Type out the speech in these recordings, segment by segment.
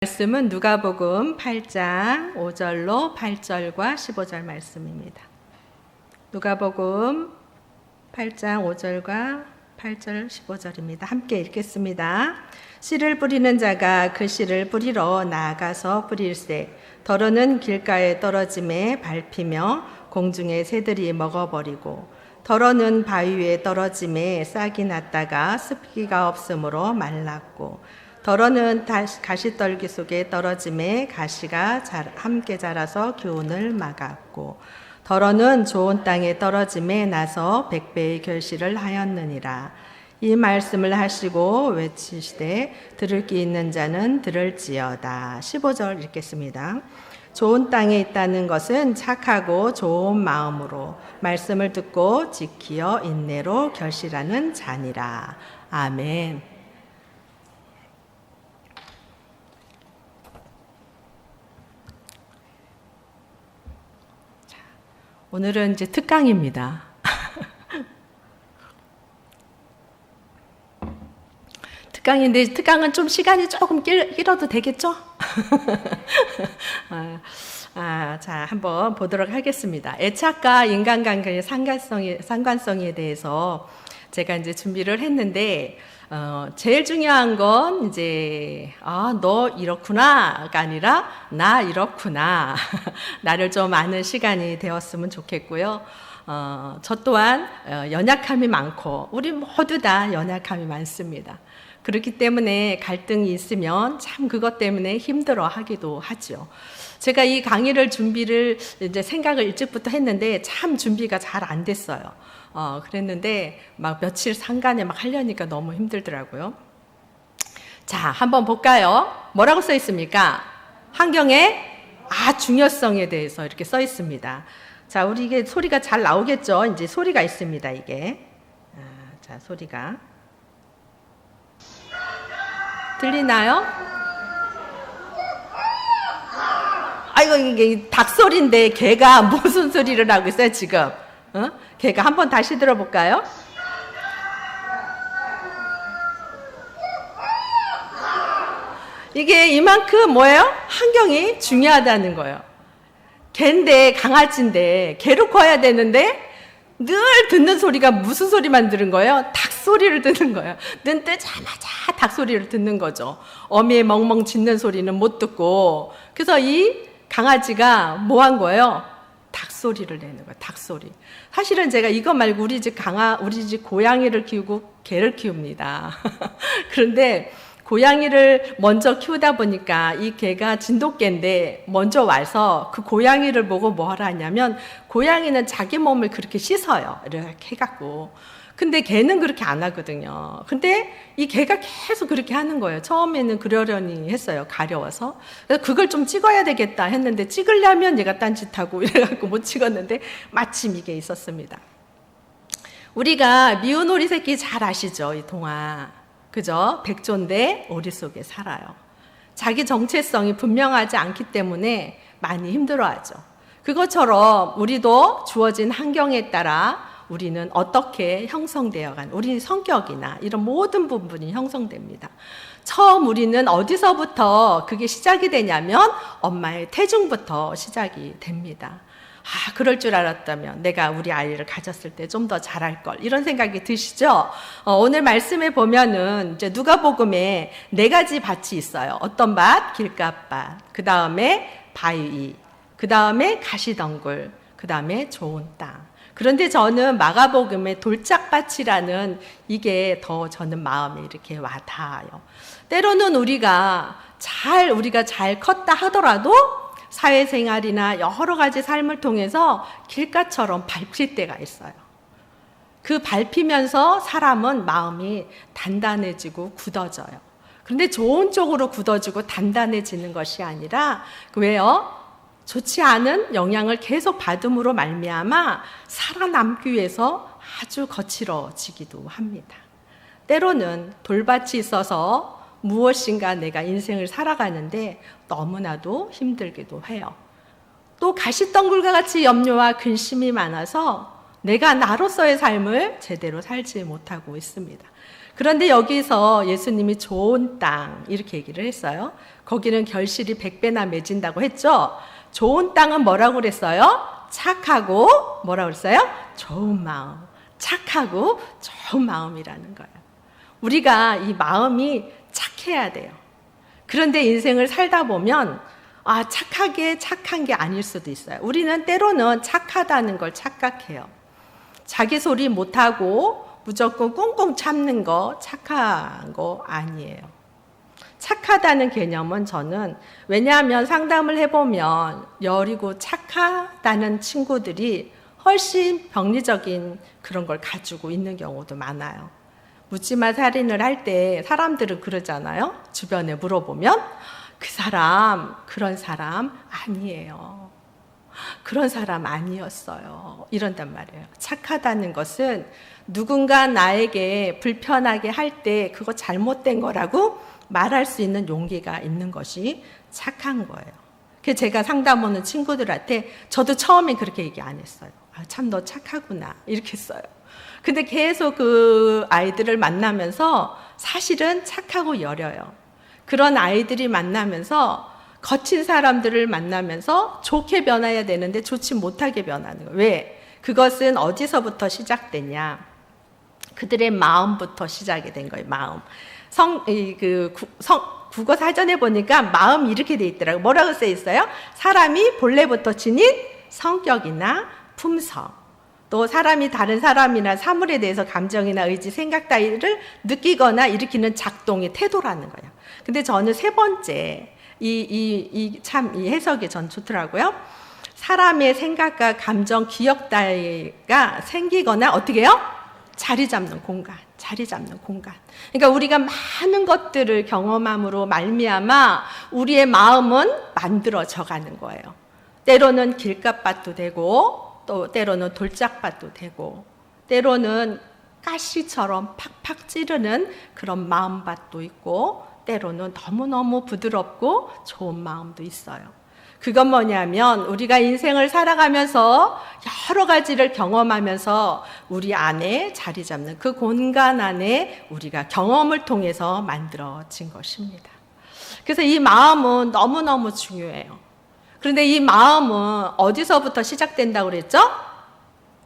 말씀은 누가복음 8장 5절로 8절과 15절 말씀입니다. 누가복음 8장 5절과 8절 15절입니다. 함께 읽겠습니다. 씨를 뿌리는 자가 그 씨를 뿌리러 나아가서 뿌릴새 더러는 길가에 떨어짐에 밟히며 공중의 새들이 먹어버리고 더러는 바위 위에 떨어짐에 싹이 났다가 습기가 없으므로 말랐고 더러는 가시떨기 속에 떨어짐에 가시가 함께 자라서 교훈을 막았고 더러는 좋은 땅에 떨어짐에 나서 100배의 결실을 하였느니라. 이 말씀을 하시고 외치시되 들을 귀 있는 자는 들을지어다. 15절 읽겠습니다. 좋은 땅에 있다는 것은 착하고 좋은 마음으로 말씀을 듣고 지키어 인내로 결실하는 자니라. 아멘. 오늘은 이제 특강입니다. 특강인데 특강은 좀 시간이 조금 길어도 되겠죠? 자, 한번 보도록 하겠습니다. 애착과 인간관계의 상관성에 대해서 제가 이제 준비를 했는데, 제일 중요한 건 이제 너 이렇구나가 아니라 나 이렇구나 나를 좀 아는 시간이 되었으면 좋겠고요. 저 또한 연약함이 많고 우리 모두 다 연약함이 많습니다. 그렇기 때문에 갈등이 있으면 참 그것 때문에 힘들어하기도 하죠. 제가 이 강의를 준비를 이제 생각을 일찍부터 했는데 참 준비가 잘 안 됐어요. 그랬는데 막 며칠 상간에 막 하려니까 너무 힘들더라고요. 자, 한번 볼까요? 뭐라고 써 있습니까? 환경의 중요성에 대해서 이렇게 써 있습니다. 자, 우리 이게 소리가 잘 나오겠죠? 이제 소리가 있습니다, 이게. 자, 소리가. 들리나요? 아이고, 이게 닭소리인데 개가 무슨 소리를 하고 있어요, 지금? 개가 한번 다시 들어볼까요? 이게 이만큼 뭐예요? 환경이 중요하다는 거예요. 개인데 강아지인데 개로 커야 되는데 늘 듣는 소리가 무슨 소리만 들은 거예요? 닭 소리를 듣는 거예요. 눈 뜨자마자 닭 소리를 듣는 거죠. 어미의 멍멍 짖는 소리는 못 듣고. 그래서 이 강아지가 뭐 한 거예요? 닭소리를 내는 거예요. 닭소리. 사실은 제가 이거 말고 우리 집 고양이를 키우고 개를 키웁니다. 그런데 고양이를 먼저 키우다 보니까 이 개가 진돗개인데 먼저 와서 그 고양이를 보고 뭐하라 하냐면 고양이는 자기 몸을 그렇게 씻어요. 이렇게 해갖고. 근데 개는 그렇게 안 하거든요. 근데 이 개가 계속 그렇게 하는 거예요. 처음에는 그러려니 했어요. 가려워서. 그래서 그걸 좀 찍어야 되겠다 했는데 찍으려면 얘가 딴짓하고 이래갖고 못 찍었는데 마침 이게 있었습니다. 우리가 미운 오리 새끼 잘 아시죠? 이 동화. 그죠? 백조인데 오리 속에 살아요. 자기 정체성이 분명하지 않기 때문에 많이 힘들어하죠. 그것처럼 우리도 주어진 환경에 따라 우리는 어떻게 형성되어간 우리 성격이나 이런 모든 부분이 형성됩니다. 처음 우리는 어디서부터 그게 시작이 되냐면 엄마의 태중부터 시작이 됩니다. 그럴 줄 알았다면 내가 우리 아이를 가졌을 때 좀 더 잘할 걸 이런 생각이 드시죠? 오늘 말씀에 보면은 이제 누가복음에 4가지 밭이 있어요. 어떤 밭? 길가밭. 그 다음에 바위. 그 다음에 가시덩굴. 그 다음에 좋은 땅. 그런데 저는 마가복음의 돌짝밭이라는 이게 더 저는 마음에 이렇게 와닿아요. 때로는 우리가 잘 컸다 하더라도 사회생활이나 여러 가지 삶을 통해서 길가처럼 밟힐 때가 있어요. 그 밟히면서 사람은 마음이 단단해지고 굳어져요. 그런데 좋은 쪽으로 굳어지고 단단해지는 것이 아니라 왜요? 좋지 않은 영향을 계속 받음으로 말미암아 살아남기 위해서 아주 거칠어지기도 합니다. 때로는 돌밭이 있어서 무엇인가 내가 인생을 살아가는데 너무나도 힘들기도 해요. 또 가시덩굴과 같이 염려와 근심이 많아서 내가 나로서의 삶을 제대로 살지 못하고 있습니다. 그런데 여기서 예수님이 좋은 땅 이렇게 얘기를 했어요. 거기는 결실이 100배나 맺은다고 했죠. 좋은 땅은 뭐라고 그랬어요? 착하고 뭐라고 그랬어요? 좋은 마음. 착하고 좋은 마음이라는 거예요. 우리가 이 마음이 착해야 돼요. 그런데 인생을 살다 보면 착하게 착한 게 아닐 수도 있어요. 우리는 때로는 착하다는 걸 착각해요. 자기 소리 못하고 무조건 꽁꽁 참는 거 착한 거 아니에요. 착하다는 개념은 저는 왜냐하면 상담을 해보면 여리고 착하다는 친구들이 훨씬 병리적인 그런 걸 가지고 있는 경우도 많아요. 묻지마 살인을 할 때 사람들은 그러잖아요. 주변에 물어보면 그 사람 그런 사람 아니에요. 그런 사람 아니었어요. 이런단 말이에요. 착하다는 것은 누군가 나에게 불편하게 할 때 그거 잘못된 거라고 말할 수 있는 용기가 있는 것이 착한 거예요. 그래서 제가 상담 오는 친구들한테 저도 처음에 그렇게 얘기 안 했어요. 참 너 착하구나 이렇게 했어요. 근데 계속 그 아이들을 만나면서 사실은 착하고 여려요. 그런 아이들이 만나면서 거친 사람들을 만나면서 좋게 변해야 되는데 좋지 못하게 변하는 거예요. 왜? 그것은 어디서부터 시작되냐? 그들의 마음부터 시작이 된 거예요. 마음. 국어 사전에 보니까 마음 이렇게 돼 있더라고요. 뭐라고 써 있어요? 사람이 본래부터 지닌 성격이나 품성. 또 사람이 다른 사람이나 사물에 대해서 감정이나 의지, 생각 따위를 느끼거나 일으키는 작동의 태도라는 거예요. 근데 저는 세 번째, 이 해석이 전 좋더라고요. 사람의 생각과 감정, 기억 따위가 생기거나 어떻게 해요? 자리 잡는 공간. 그러니까 우리가 많은 것들을 경험함으로 말미암아 우리의 마음은 만들어져 가는 거예요. 때로는 길가밭도 되고 또 때로는 돌짝밭도 되고 때로는 가시처럼 팍팍 찌르는 그런 마음밭도 있고 때로는 너무너무 부드럽고 좋은 마음도 있어요. 그건 뭐냐면 우리가 인생을 살아가면서 여러 가지를 경험하면서 우리 안에 자리 잡는 그 공간 안에 우리가 경험을 통해서 만들어진 것입니다. 그래서 이 마음은 너무너무 중요해요. 그런데 이 마음은 어디서부터 시작된다고 그랬죠?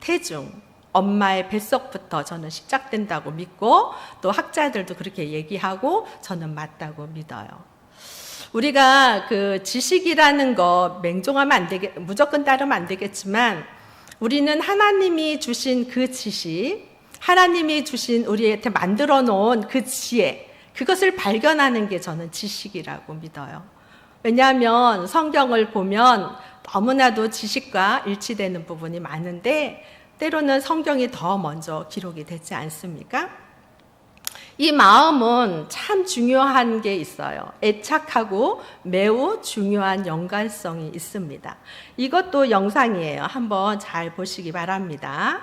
태중, 엄마의 뱃속부터 저는 시작된다고 믿고 또 학자들도 그렇게 얘기하고 저는 맞다고 믿어요. 우리가 그 지식이라는 거 맹종하면 무조건 따르면 안 되겠지만 우리는 하나님이 주신 그 지식, 하나님이 주신 우리한테 만들어 놓은 그 지혜, 그것을 발견하는 게 저는 지식이라고 믿어요. 왜냐하면 성경을 보면 너무나도 지식과 일치되는 부분이 많은데 때로는 성경이 더 먼저 기록이 되지 않습니까? 이 마음은 참 중요한 게 있어요. 애착하고 매우 중요한 연관성이 있습니다. 이것도 영상이에요. 한번 잘 보시기 바랍니다.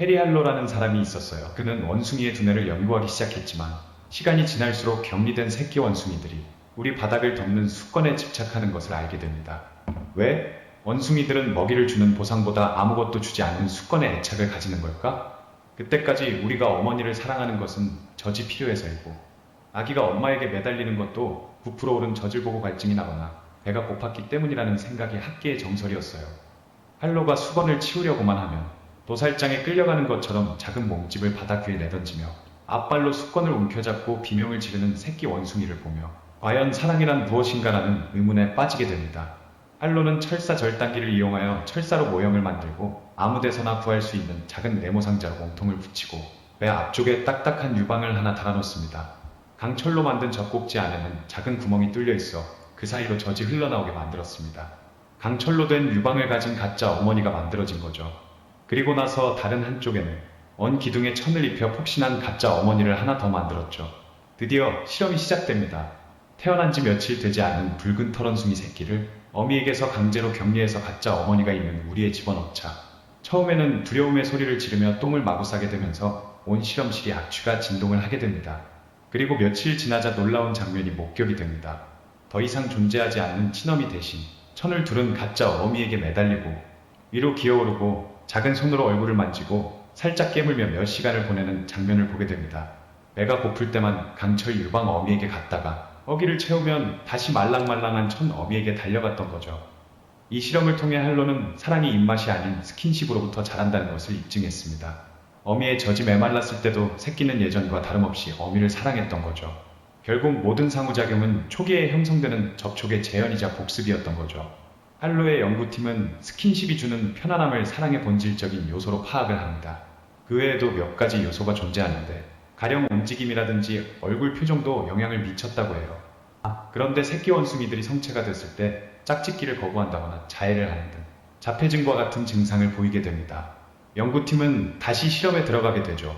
해리 할로라는 사람이 있었어요. 그는 원숭이의 두뇌를 연구하기 시작했지만 시간이 지날수록 격리된 새끼 원숭이들이 우리 바닥을 덮는 수건에 집착하는 것을 알게 됩니다. 왜? 원숭이들은 먹이를 주는 보상보다 아무것도 주지 않는 수건에 애착을 가지는 걸까? 그때까지 우리가 어머니를 사랑하는 것은 젖이 필요해서이고 아기가 엄마에게 매달리는 것도 부풀어 오른 젖을 보고 갈증이 나거나 배가 고팠기 때문이라는 생각이 학계의 정설이었어요. 할로가 수건을 치우려고만 하면 도살장에 끌려가는 것처럼 작은 몸집을 바닥 위에 내던지며 앞발로 수건을 움켜잡고 비명을 지르는 새끼 원숭이를 보며 과연 사랑이란 무엇인가라는 의문에 빠지게 됩니다. 할로는 철사 절단기를 이용하여 철사로 모형을 만들고 아무데서나 구할 수 있는 작은 네모 상자로 몸통을 붙이고 배 앞쪽에 딱딱한 유방을 하나 달아놓습니다. 강철로 만든 젖꼭지 안에는 작은 구멍이 뚫려 있어 그 사이로 젖이 흘러나오게 만들었습니다. 강철로 된 유방을 가진 가짜 어머니가 만들어진 거죠. 그리고 나서 다른 한쪽에는 언 기둥에 천을 입혀 폭신한 가짜 어머니를 하나 더 만들었죠. 드디어 실험이 시작됩니다. 태어난 지 며칠 되지 않은 붉은 털원숭이 새끼를 어미에게서 강제로 격리해서 가짜 어머니가 있는 우리에 집어넣자 처음에는 두려움의 소리를 지르며 똥을 마구 싸게 되면서 온 실험실이 악취가 진동을 하게 됩니다. 그리고 며칠 지나자 놀라운 장면이 목격이 됩니다. 더 이상 존재하지 않는 친어미 대신 천을 두른 가짜 어미에게 매달리고 위로 기어오르고 작은 손으로 얼굴을 만지고 살짝 깨물며 몇 시간을 보내는 장면을 보게 됩니다. 배가 고플 때만 강철 유방 어미에게 갔다가 어기를 채우면 다시 말랑말랑한 천 어미에게 달려갔던 거죠. 이 실험을 통해 할로는 사랑이 입맛이 아닌 스킨십으로부터 자란다는 것을 입증했습니다. 어미의 젖이 메말랐을 때도 새끼는 예전과 다름없이 어미를 사랑했던 거죠. 결국 모든 상호작용은 초기에 형성되는 접촉의 재현이자 복습이었던 거죠. 할로의 연구팀은 스킨십이 주는 편안함을 사랑의 본질적인 요소로 파악을 합니다. 그 외에도 몇 가지 요소가 존재하는데 가령 움직임이라든지 얼굴 표정도 영향을 미쳤다고 해요. 그런데 새끼 원숭이들이 성체가 됐을 때 짝짓기를 거부한다거나 자해를 하는 등 자폐증과 같은 증상을 보이게 됩니다. 연구팀은 다시 실험에 들어가게 되죠.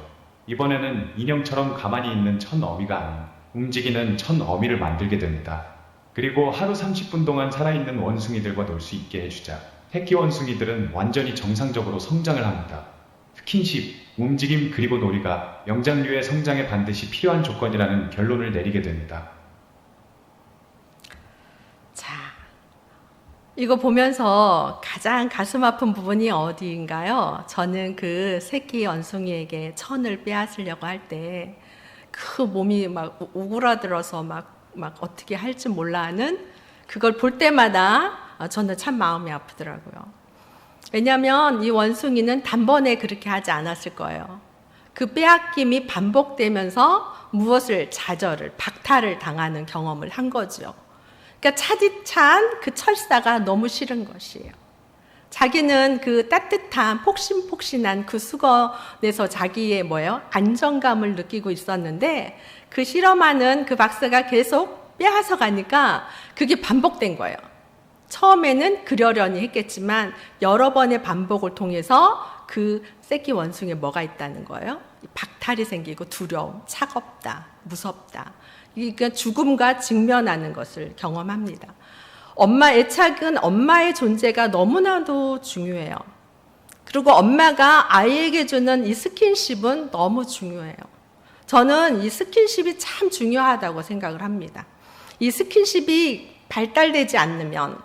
이번에는 인형처럼 가만히 있는 천 어미가 아닌 움직이는 천 어미를 만들게 됩니다. 그리고 하루 30분 동안 살아있는 원숭이들과 놀 수 있게 해주자 새끼 원숭이들은 완전히 정상적으로 성장을 합니다. 스킨십, 움직임 그리고 놀이가 영장류의 성장에 반드시 필요한 조건이라는 결론을 내리게 됩니다. 자, 이거 보면서 가장 가슴 아픈 부분이 어디인가요? 저는 그 새끼 원숭이에게 천을 빼앗으려고 할 때 그 몸이 막 오그라들어서 막 어떻게 할지 몰라 하는 그걸 볼 때마다 저는 참 마음이 아프더라고요. 왜냐하면 이 원숭이는 단번에 그렇게 하지 않았을 거예요. 그 빼앗김이 반복되면서 무엇을 좌절을, 박탈을 당하는 경험을 한 거죠. 그러니까 차디찬 그 철사가 너무 싫은 것이에요. 자기는 그 따뜻한 폭신폭신한 그 수건에서 자기의 안정감을 느끼고 있었는데 그 실험하는 그 박사가 계속 빼앗아 가니까 그게 반복된 거예요. 처음에는 그러려니 했겠지만 여러 번의 반복을 통해서 그 새끼 원숭이에 뭐가 있다는 거예요? 박탈이 생기고 두려움, 차갑다, 무섭다. 그러니까 죽음과 직면하는 것을 경험합니다. 애착은 엄마의 존재가 너무나도 중요해요. 그리고 엄마가 아이에게 주는 이 스킨십은 너무 중요해요. 저는 이 스킨십이 참 중요하다고 생각을 합니다. 이 스킨십이 발달되지 않으면,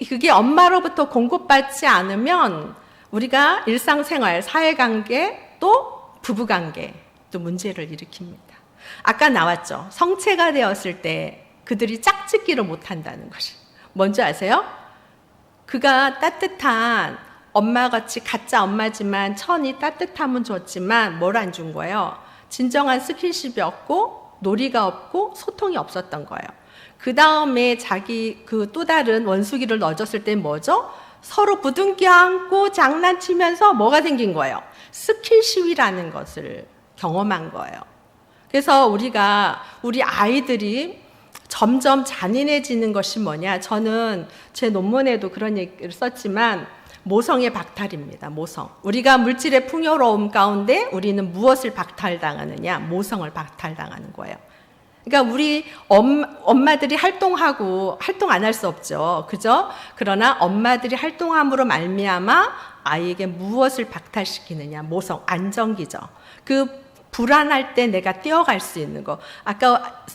그게 엄마로부터 공급받지 않으면 우리가 일상생활, 사회관계, 또 부부관계, 또 문제를 일으킵니다. 아까 나왔죠. 성체가 되었을 때 그들이 짝짓기를 못한다는 것이. 뭔지 아세요? 그가 따뜻한 엄마같이 가짜 엄마지만 천이 따뜻함은 줬지만 뭘 안 준 거예요? 진정한 스킨십이 없고 놀이가 없고 소통이 없었던 거예요. 그 다음에 자기 그 또 다른 원숭이를 넣어줬을 때 뭐죠? 서로 부둥켜 안고 장난치면서 뭐가 생긴 거예요? 스킨십이라는 것을 경험한 거예요. 그래서 우리 아이들이 점점 잔인해지는 것이 뭐냐? 저는 제 논문에도 그런 얘기를 썼지만 모성의 박탈입니다. 모성. 우리가 물질의 풍요로움 가운데 우리는 무엇을 박탈당하느냐? 모성을 박탈당하는 거예요. 그러니까 우리 엄마들이 활동하고 활동 안 할 수 없죠. 그죠? 그러나 엄마들이 활동함으로 말미암아 아이에게 무엇을 박탈시키느냐? 모성, 안정기죠. 그 불안할 때 내가 뛰어갈 수 있는 거. 아까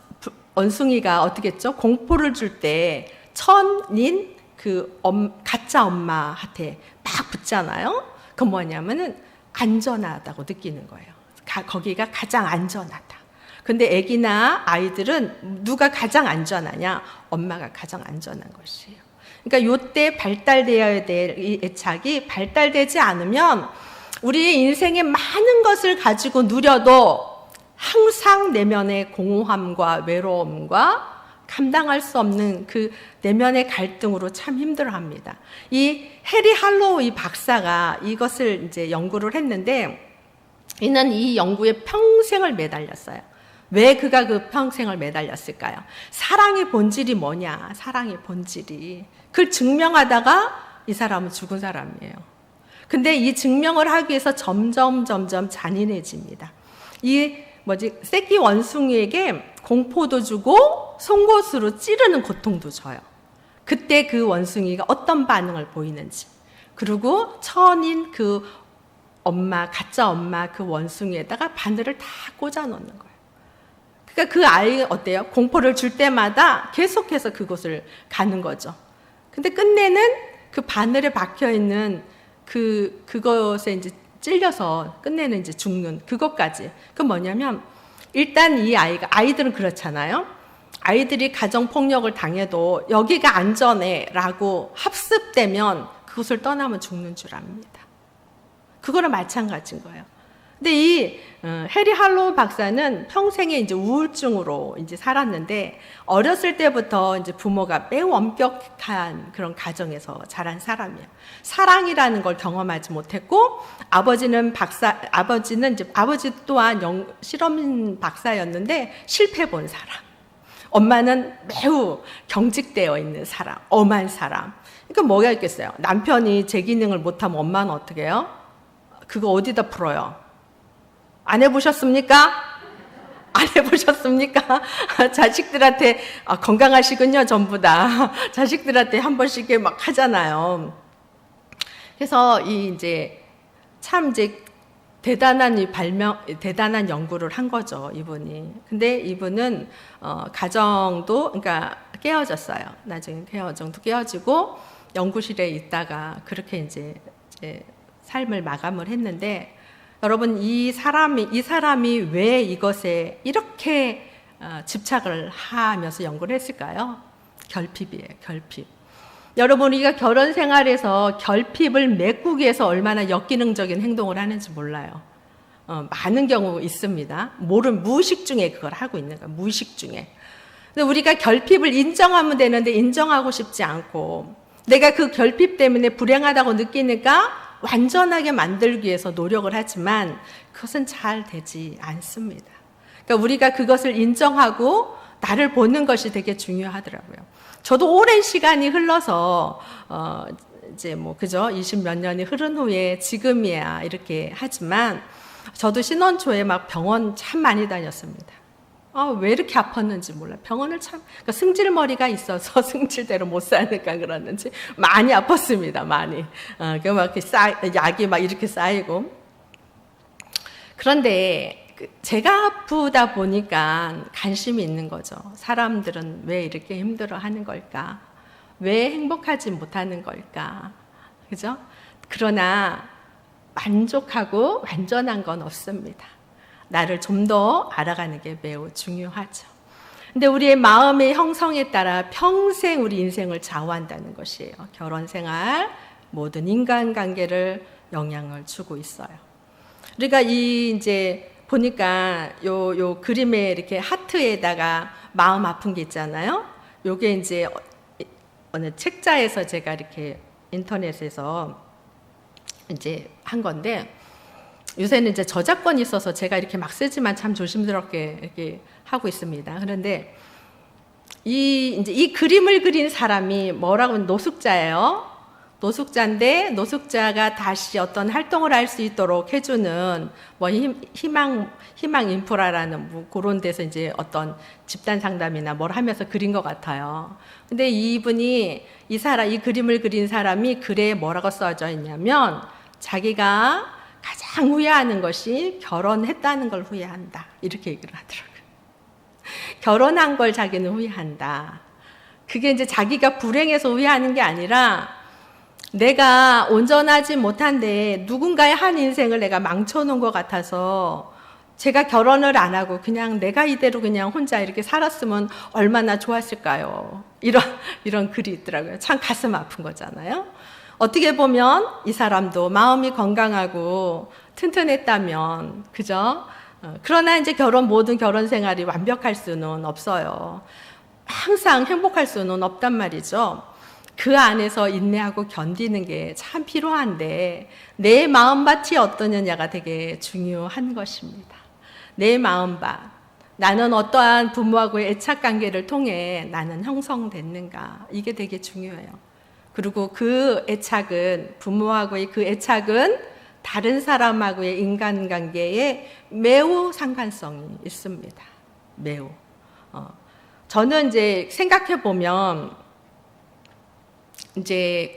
원숭이가 어떻게 했죠? 공포를 줄 때 천인 가짜 엄마한테 막 붙잖아요. 그건 뭐냐면은 안전하다고 느끼는 거예요. 거기가 가장 안전하다. 근데 아기나 아이들은 누가 가장 안전하냐? 엄마가 가장 안전한 것이에요. 그러니까 요때 발달되어야 될 이 애착이 발달되지 않으면 우리의 인생에 많은 것을 가지고 누려도 항상 내면의 공허함과 외로움과 감당할 수 없는 그 내면의 갈등으로 참 힘들어합니다. 이 해리 할로우 이 박사가 이것을 이제 연구를 했는데 이는 이 연구에 평생을 매달렸어요. 왜 그가 그 평생을 매달렸을까요? 사랑의 본질이 뭐냐? 사랑의 본질이. 그걸 증명하다가 이 사람은 죽은 사람이에요. 근데 이 증명을 하기 위해서 점점 잔인해집니다. 새끼 원숭이에게 공포도 주고 송곳으로 찌르는 고통도 줘요. 그때 그 원숭이가 어떤 반응을 보이는지. 그리고 천인 그 가짜 엄마 그 원숭이에다가 바늘을 다 꽂아 놓는 거예요. 그러니까 그 아이가 어때요? 공포를 줄 때마다 계속해서 그곳을 가는 거죠. 근데 끝내는 그 바늘에 박혀 있는 그것에 이제 찔려서 끝내는 이제 죽는 그것까지. 그 뭐냐면 일단 이 아이들은 그렇잖아요. 아이들이 가정 폭력을 당해도 여기가 안전해라고 합습되면 그곳을 떠나면 죽는 줄 압니다. 그거랑 마찬가지인 거예요. 근데 이 해리 할로우 박사는 평생에 이제 우울증으로 이제 살았는데 어렸을 때부터 이제 부모가 매우 엄격한 그런 가정에서 자란 사람이에요. 사랑이라는 걸 경험하지 못했고 아버지 또한 실험 박사였는데 실패 본 사람. 엄마는 매우 경직되어 있는 사람, 엄한 사람. 그러니까 뭐가 있겠어요? 남편이 제 기능을 못하면 엄마는 어떻게 해요? 그거 어디다 풀어요? 안 해보셨습니까? 안 해보셨습니까? 자식들한테 건강하시군요, 전부 다. 자식들한테 한 번씩 막 하잖아요. 그래서 참 대단한 연구를 한 거죠, 이분이. 근데 이분은 가정도 그러니까 깨어졌어요. 나중에 가정도 깨어지고 연구실에 있다가 그렇게 이제 삶을 마감을 했는데. 여러분 이 사람이 왜 이것에 이렇게 집착을 하면서 연구를 했을까요? 결핍이에요. 결핍. 여러분 우리가 결혼 생활에서 결핍을 메꾸기 위해서 얼마나 역기능적인 행동을 하는지 몰라요. 많은 경우 있습니다. 무의식 중에 그걸 하고 있는 거예요. 무의식 중에. 근데 우리가 결핍을 인정하면 되는데 인정하고 싶지 않고 내가 그 결핍 때문에 불행하다고 느끼니까 완전하게 만들기 위해서 노력을 하지만 그것은 잘 되지 않습니다. 그러니까 우리가 그것을 인정하고 나를 보는 것이 되게 중요하더라고요. 저도 오랜 시간이 흘러서 그죠? 20몇 년이 흐른 후에 지금이야 이렇게 하지만 저도 신혼 초에 막 병원 참 많이 다녔습니다. 왜 이렇게 아팠는지 몰라. 병원을 그러니까 승질머리가 있어서 승질대로 못 사니까 그러는지 많이 아팠습니다. 많이. 약이 막 이렇게 쌓이고. 그런데 제가 아프다 보니까 관심이 있는 거죠. 사람들은 왜 이렇게 힘들어 하는 걸까? 왜 행복하지 못하는 걸까? 그죠? 그러나 만족하고 완전한 건 없습니다. 나를 좀 더 알아가는 게 매우 중요하죠. 근데 우리의 마음의 형성에 따라 평생 우리 인생을 좌우한다는 것이에요. 결혼 생활, 모든 인간관계를 영향을 주고 있어요. 우리가 보니까 요 그림에 이렇게 하트에다가 마음 아픈 게 있잖아요. 요게 어느 책자에서 제가 이렇게 인터넷에서 한 건데 요새는 저작권이 있어서 제가 이렇게 막 쓰지만 참 조심스럽게 이렇게 하고 있습니다. 그런데 이 그림을 그린 사람이 뭐라고 노숙자예요. 노숙자인데 노숙자가 다시 어떤 활동을 할 수 있도록 해주는 희망 인프라라는 그런 데서 어떤 집단 상담이나 뭘 하면서 그린 것 같아요. 근데 이 그림을 그린 사람이 글에 뭐라고 써져 있냐면 자기가 가장 후회하는 것이 결혼했다는 걸 후회한다. 이렇게 얘기를 하더라고요. 결혼한 걸 자기는 후회한다. 그게 자기가 불행해서 후회하는 게 아니라 내가 온전하지 못한데 누군가의 한 인생을 내가 망쳐놓은 것 같아서 제가 결혼을 안 하고 그냥 내가 이대로 그냥 혼자 이렇게 살았으면 얼마나 좋았을까요? 이런 글이 있더라고요. 참 가슴 아픈 거잖아요. 어떻게 보면 이 사람도 마음이 건강하고 튼튼했다면, 그죠? 그러나 모든 결혼 생활이 완벽할 수는 없어요. 항상 행복할 수는 없단 말이죠. 그 안에서 인내하고 견디는 게 참 필요한데, 내 마음밭이 어떠느냐가 되게 중요한 것입니다. 내 마음밭. 나는 어떠한 부모하고의 애착 관계를 통해 나는 형성됐는가. 이게 되게 중요해요. 그리고 부모하고의 그 애착은 다른 사람하고의 인간관계에 매우 상관성이 있습니다. 매우. 저는 생각해보면,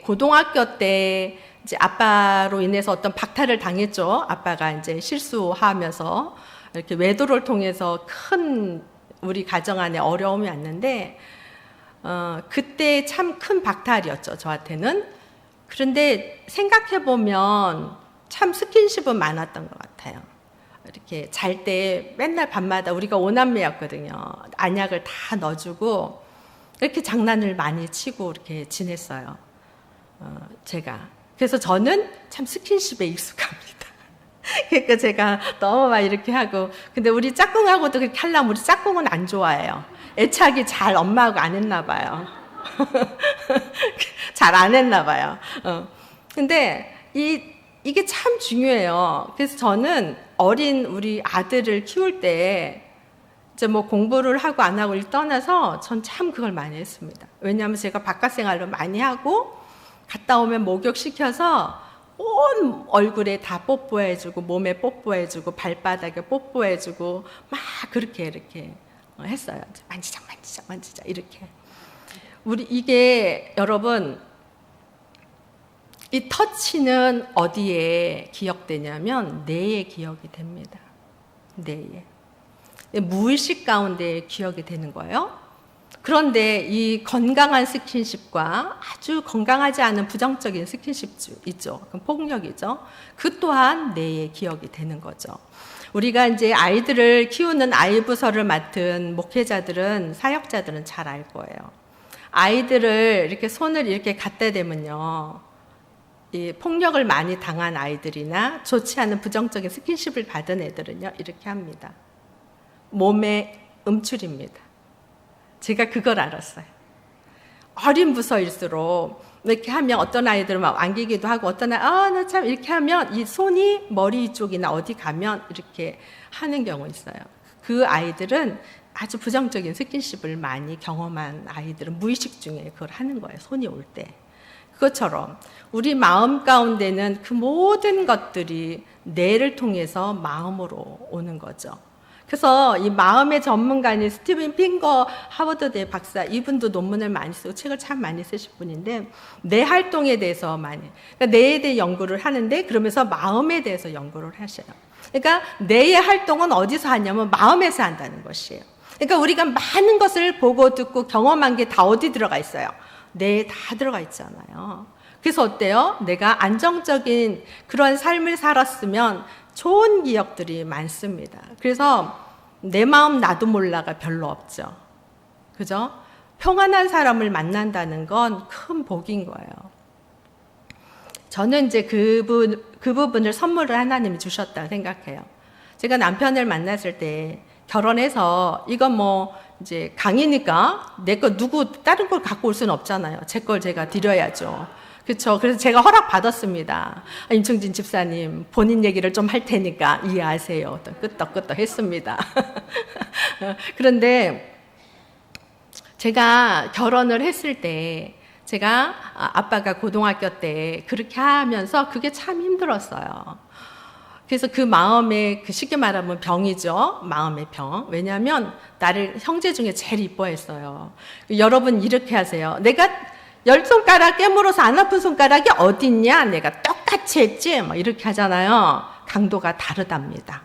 고등학교 때 아빠로 인해서 어떤 박탈을 당했죠. 아빠가 실수하면서 이렇게 외도를 통해서 큰 우리 가정 안에 어려움이 왔는데, 그때 참 큰 박탈이었죠, 저한테는. 그런데 생각해보면 참 스킨십은 많았던 것 같아요. 이렇게 잘 때 맨날 밤마다 우리가 오남매였거든요. 안약을 다 넣어주고 이렇게 장난을 많이 치고 이렇게 지냈어요. 제가. 그래서 저는 참 스킨십에 익숙합니다. 그러니까 제가 너무 막 이렇게 하고, 근데 우리 짝꿍하고도 그렇게 하려면 우리 짝꿍은 안 좋아해요. 애착이 잘 엄마하고 안 했나 봐요. 잘 안 했나 봐요. 근데 이게 참 중요해요. 그래서 저는 어린 우리 아들을 키울 때 이제 뭐 공부를 하고 안 하고를 떠나서 전 참 그걸 많이 했습니다. 왜냐하면 제가 바깥 생활을 많이 하고 갔다 오면 목욕시켜서 온 얼굴에 다 뽀뽀해주고 몸에 뽀뽀해주고 발바닥에 뽀뽀해주고 막 그렇게 이렇게 했어요. 만지작 이렇게. 이게 여러분 이 터치는 어디에 기억되냐면 뇌에 기억이 됩니다. 뇌에. 무의식 가운데 기억이 되는 거예요. 그런데 이 건강한 스킨십과 아주 건강하지 않은 부정적인 스킨십 있죠. 그럼 폭력이죠. 그 또한 뇌에 기억이 되는 거죠. 우리가 이제 아이들을 키우는 아이부서를 맡은 목회자들은, 사역자들은 잘 알 거예요. 아이들을 이렇게 손을 이렇게 갖다 대면요. 이 폭력을 많이 당한 아이들이나 좋지 않은 부정적인 스킨십을 받은 애들은요, 이렇게 합니다. 몸에 음출입니다. 제가 그걸 알았어요. 어린 부서일수록 이렇게 하면 어떤 아이들은 막 안기기도 하고 어떤 나 참 이렇게 하면 이 손이 머리 쪽이나 어디 가면 이렇게 하는 경우 있어요. 그 아이들은 아주 부정적인 스킨십을 많이 경험한 아이들은 무의식 중에 그걸 하는 거예요. 손이 올 때. 그것처럼 우리 마음 가운데는 그 모든 것들이 뇌를 통해서 마음으로 오는 거죠. 그래서 이 마음의 전문가인 스티븐 핑거 하버드대 박사, 이분도 논문을 많이 쓰고 책을 참 많이 쓰신 분인데 뇌 활동에 대해서 많이, 그러니까 뇌에 대해 연구를 하는데 그러면서 마음에 대해서 연구를 하셔요. 그러니까 뇌의 활동은 어디서 하냐면 마음에서 한다는 것이에요. 그러니까 우리가 많은 것을 보고 듣고 경험한 게 다 어디 들어가 있어요? 뇌에 다 들어가 있잖아요. 그래서 어때요? 내가 안정적인 그런 삶을 살았으면 좋은 기억들이 많습니다. 그래서 내 마음 나도 몰라가 별로 없죠. 그죠? 평안한 사람을 만난다는 건 큰 복인 거예요. 저는 이제 그 부분을 선물을 하나님이 주셨다고 생각해요. 제가 남편을 만났을 때 결혼해서 이건 뭐 이제 강의니까 내 거 다른 걸 갖고 올 수는 없잖아요. 제 걸 제가 드려야죠. 그렇죠. 그래서 제가 허락 받았습니다. 임충진 집사님, 본인 얘기를 좀 할 테니까 이해하세요. 끄떡끄떡 했습니다. 그런데 제가 결혼을 했을 때 제가 아빠가 고등학교 때 그렇게 하면서 그게 참 힘들었어요. 그래서 그 마음에, 그 쉽게 말하면 병이죠. 마음의 병. 왜냐하면 나를 형제 중에 제일 이뻐했어요. 여러분 이렇게 하세요. 내가 10손가락 깨물어서 안 아픈 손가락이 어딨냐? 내가 똑같이 했지? 막 이렇게 하잖아요. 강도가 다르답니다.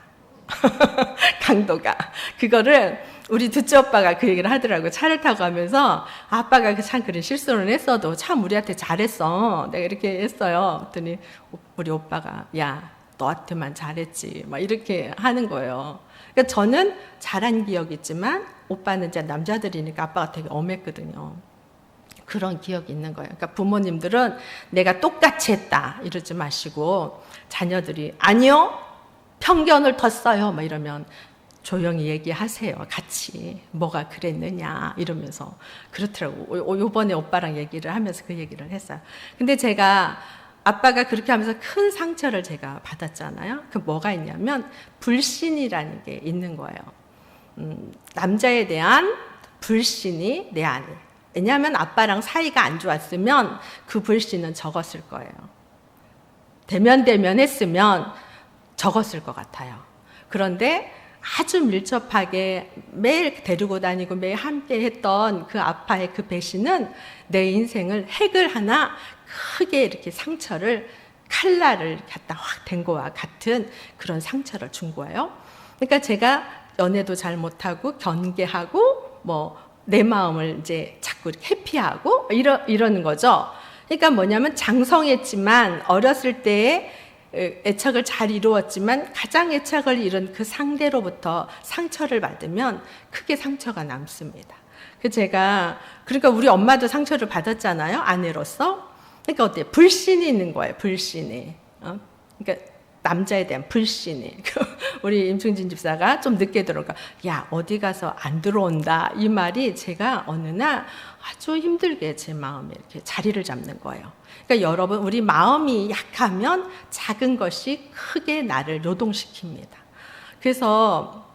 강도가. 그거를 우리 둘째 오빠가 그 얘기를 하더라고요. 차를 타고 가면서 아빠가 참 그런 실수를 했어도 참 우리한테 잘했어. 내가 이렇게 했어요. 그랬더니 우리 오빠가 야, 너한테만 잘했지. 막 이렇게 하는 거예요. 그러니까 저는 잘한 기억이 있지만 오빠는 이제 남자들이니까 아빠가 되게 엄했거든요. 그런 기억이 있는 거예요. 그러니까 부모님들은 내가 똑같이 했다 이러지 마시고 자녀들이 아니요 편견을 뒀어요 막 이러면 조용히 얘기하세요. 같이 뭐가 그랬느냐 이러면서 그렇더라고. 요번에 오빠랑 얘기를 하면서 그 얘기를 했어요. 근데 제가 아빠가 그렇게 하면서 큰 상처를 제가 받았잖아요. 그 뭐가 있냐면 불신이라는 게 있는 거예요. 남자에 대한 불신이 내 안에. 왜냐하면 아빠랑 사이가 안 좋았으면 그 불신은 적었을 거예요. 대면 했으면 적었을 것 같아요. 그런데 아주 밀접하게 매일 데리고 다니고 매일 함께 했던 그 아빠의 그 배신은 내 인생을 핵을 하나 크게 이렇게 상처를, 칼날을 갖다 확 댄 거와 같은 그런 상처를 준 거예요. 그러니까 제가 연애도 잘 못하고 경계하고 뭐 내 마음을 이제 자꾸 회피하고 이러는 거죠. 그러니까 뭐냐면 장성했지만 어렸을 때에 애착을 잘 이루었지만 가장 애착을 잃은 그 상대로부터 상처를 받으면 크게 상처가 남습니다. 그러니까 우리 엄마도 상처를 받았잖아요, 아내로서. 그러니까 어때요? 불신이 있는 거예요, 불신이. 그러니까 남자에 대한 불신이. 우리 임충진 집사가 좀 늦게 들어오니까 야, 어디 가서 안 들어온다, 이 말이 제가 어느 날 아주 힘들게 제 마음에 이렇게 자리를 잡는 거예요. 그러니까 여러분, 우리 마음이 약하면 작은 것이 크게 나를 요동시킵니다. 그래서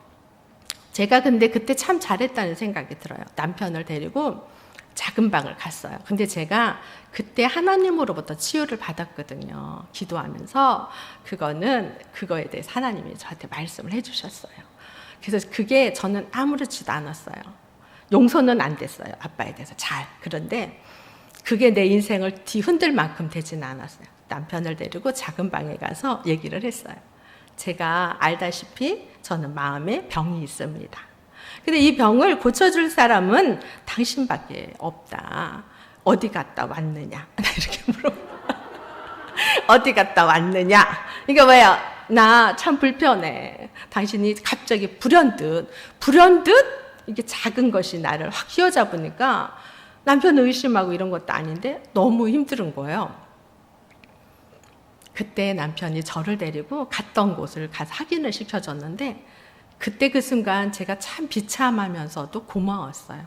제가 근데 그때 참 잘했다는 생각이 들어요. 남편을 데리고 작은 방을 갔어요. 근데 제가 그때 하나님으로부터 치유를 받았거든요. 기도하면서 그거에 대해서 하나님이 저한테 말씀을 해주셨어요. 그래서 그게 저는 아무렇지도 않았어요. 용서는 안 됐어요, 아빠에 대해서 잘. 그런데 그게 내 인생을 뒤흔들 만큼 되지는 않았어요. 남편을 데리고 작은 방에 가서 얘기를 했어요. 제가 알다시피 저는 마음에 병이 있습니다. 근데 이 병을 고쳐줄 사람은 당신밖에 없다. 어디 갔다 왔느냐? 이렇게 물어봐. 어디 갔다 왔느냐? 그러니까 뭐야? 나 참 불편해. 당신이 갑자기 불현듯 이게 작은 것이 나를 확 휘어잡으니까 남편 의심하고 이런 것도 아닌데 너무 힘든 거예요. 그때 남편이 저를 데리고 갔던 곳을 가서 확인을 시켜줬는데 그때 그 순간 제가 참 비참하면서도 고마웠어요.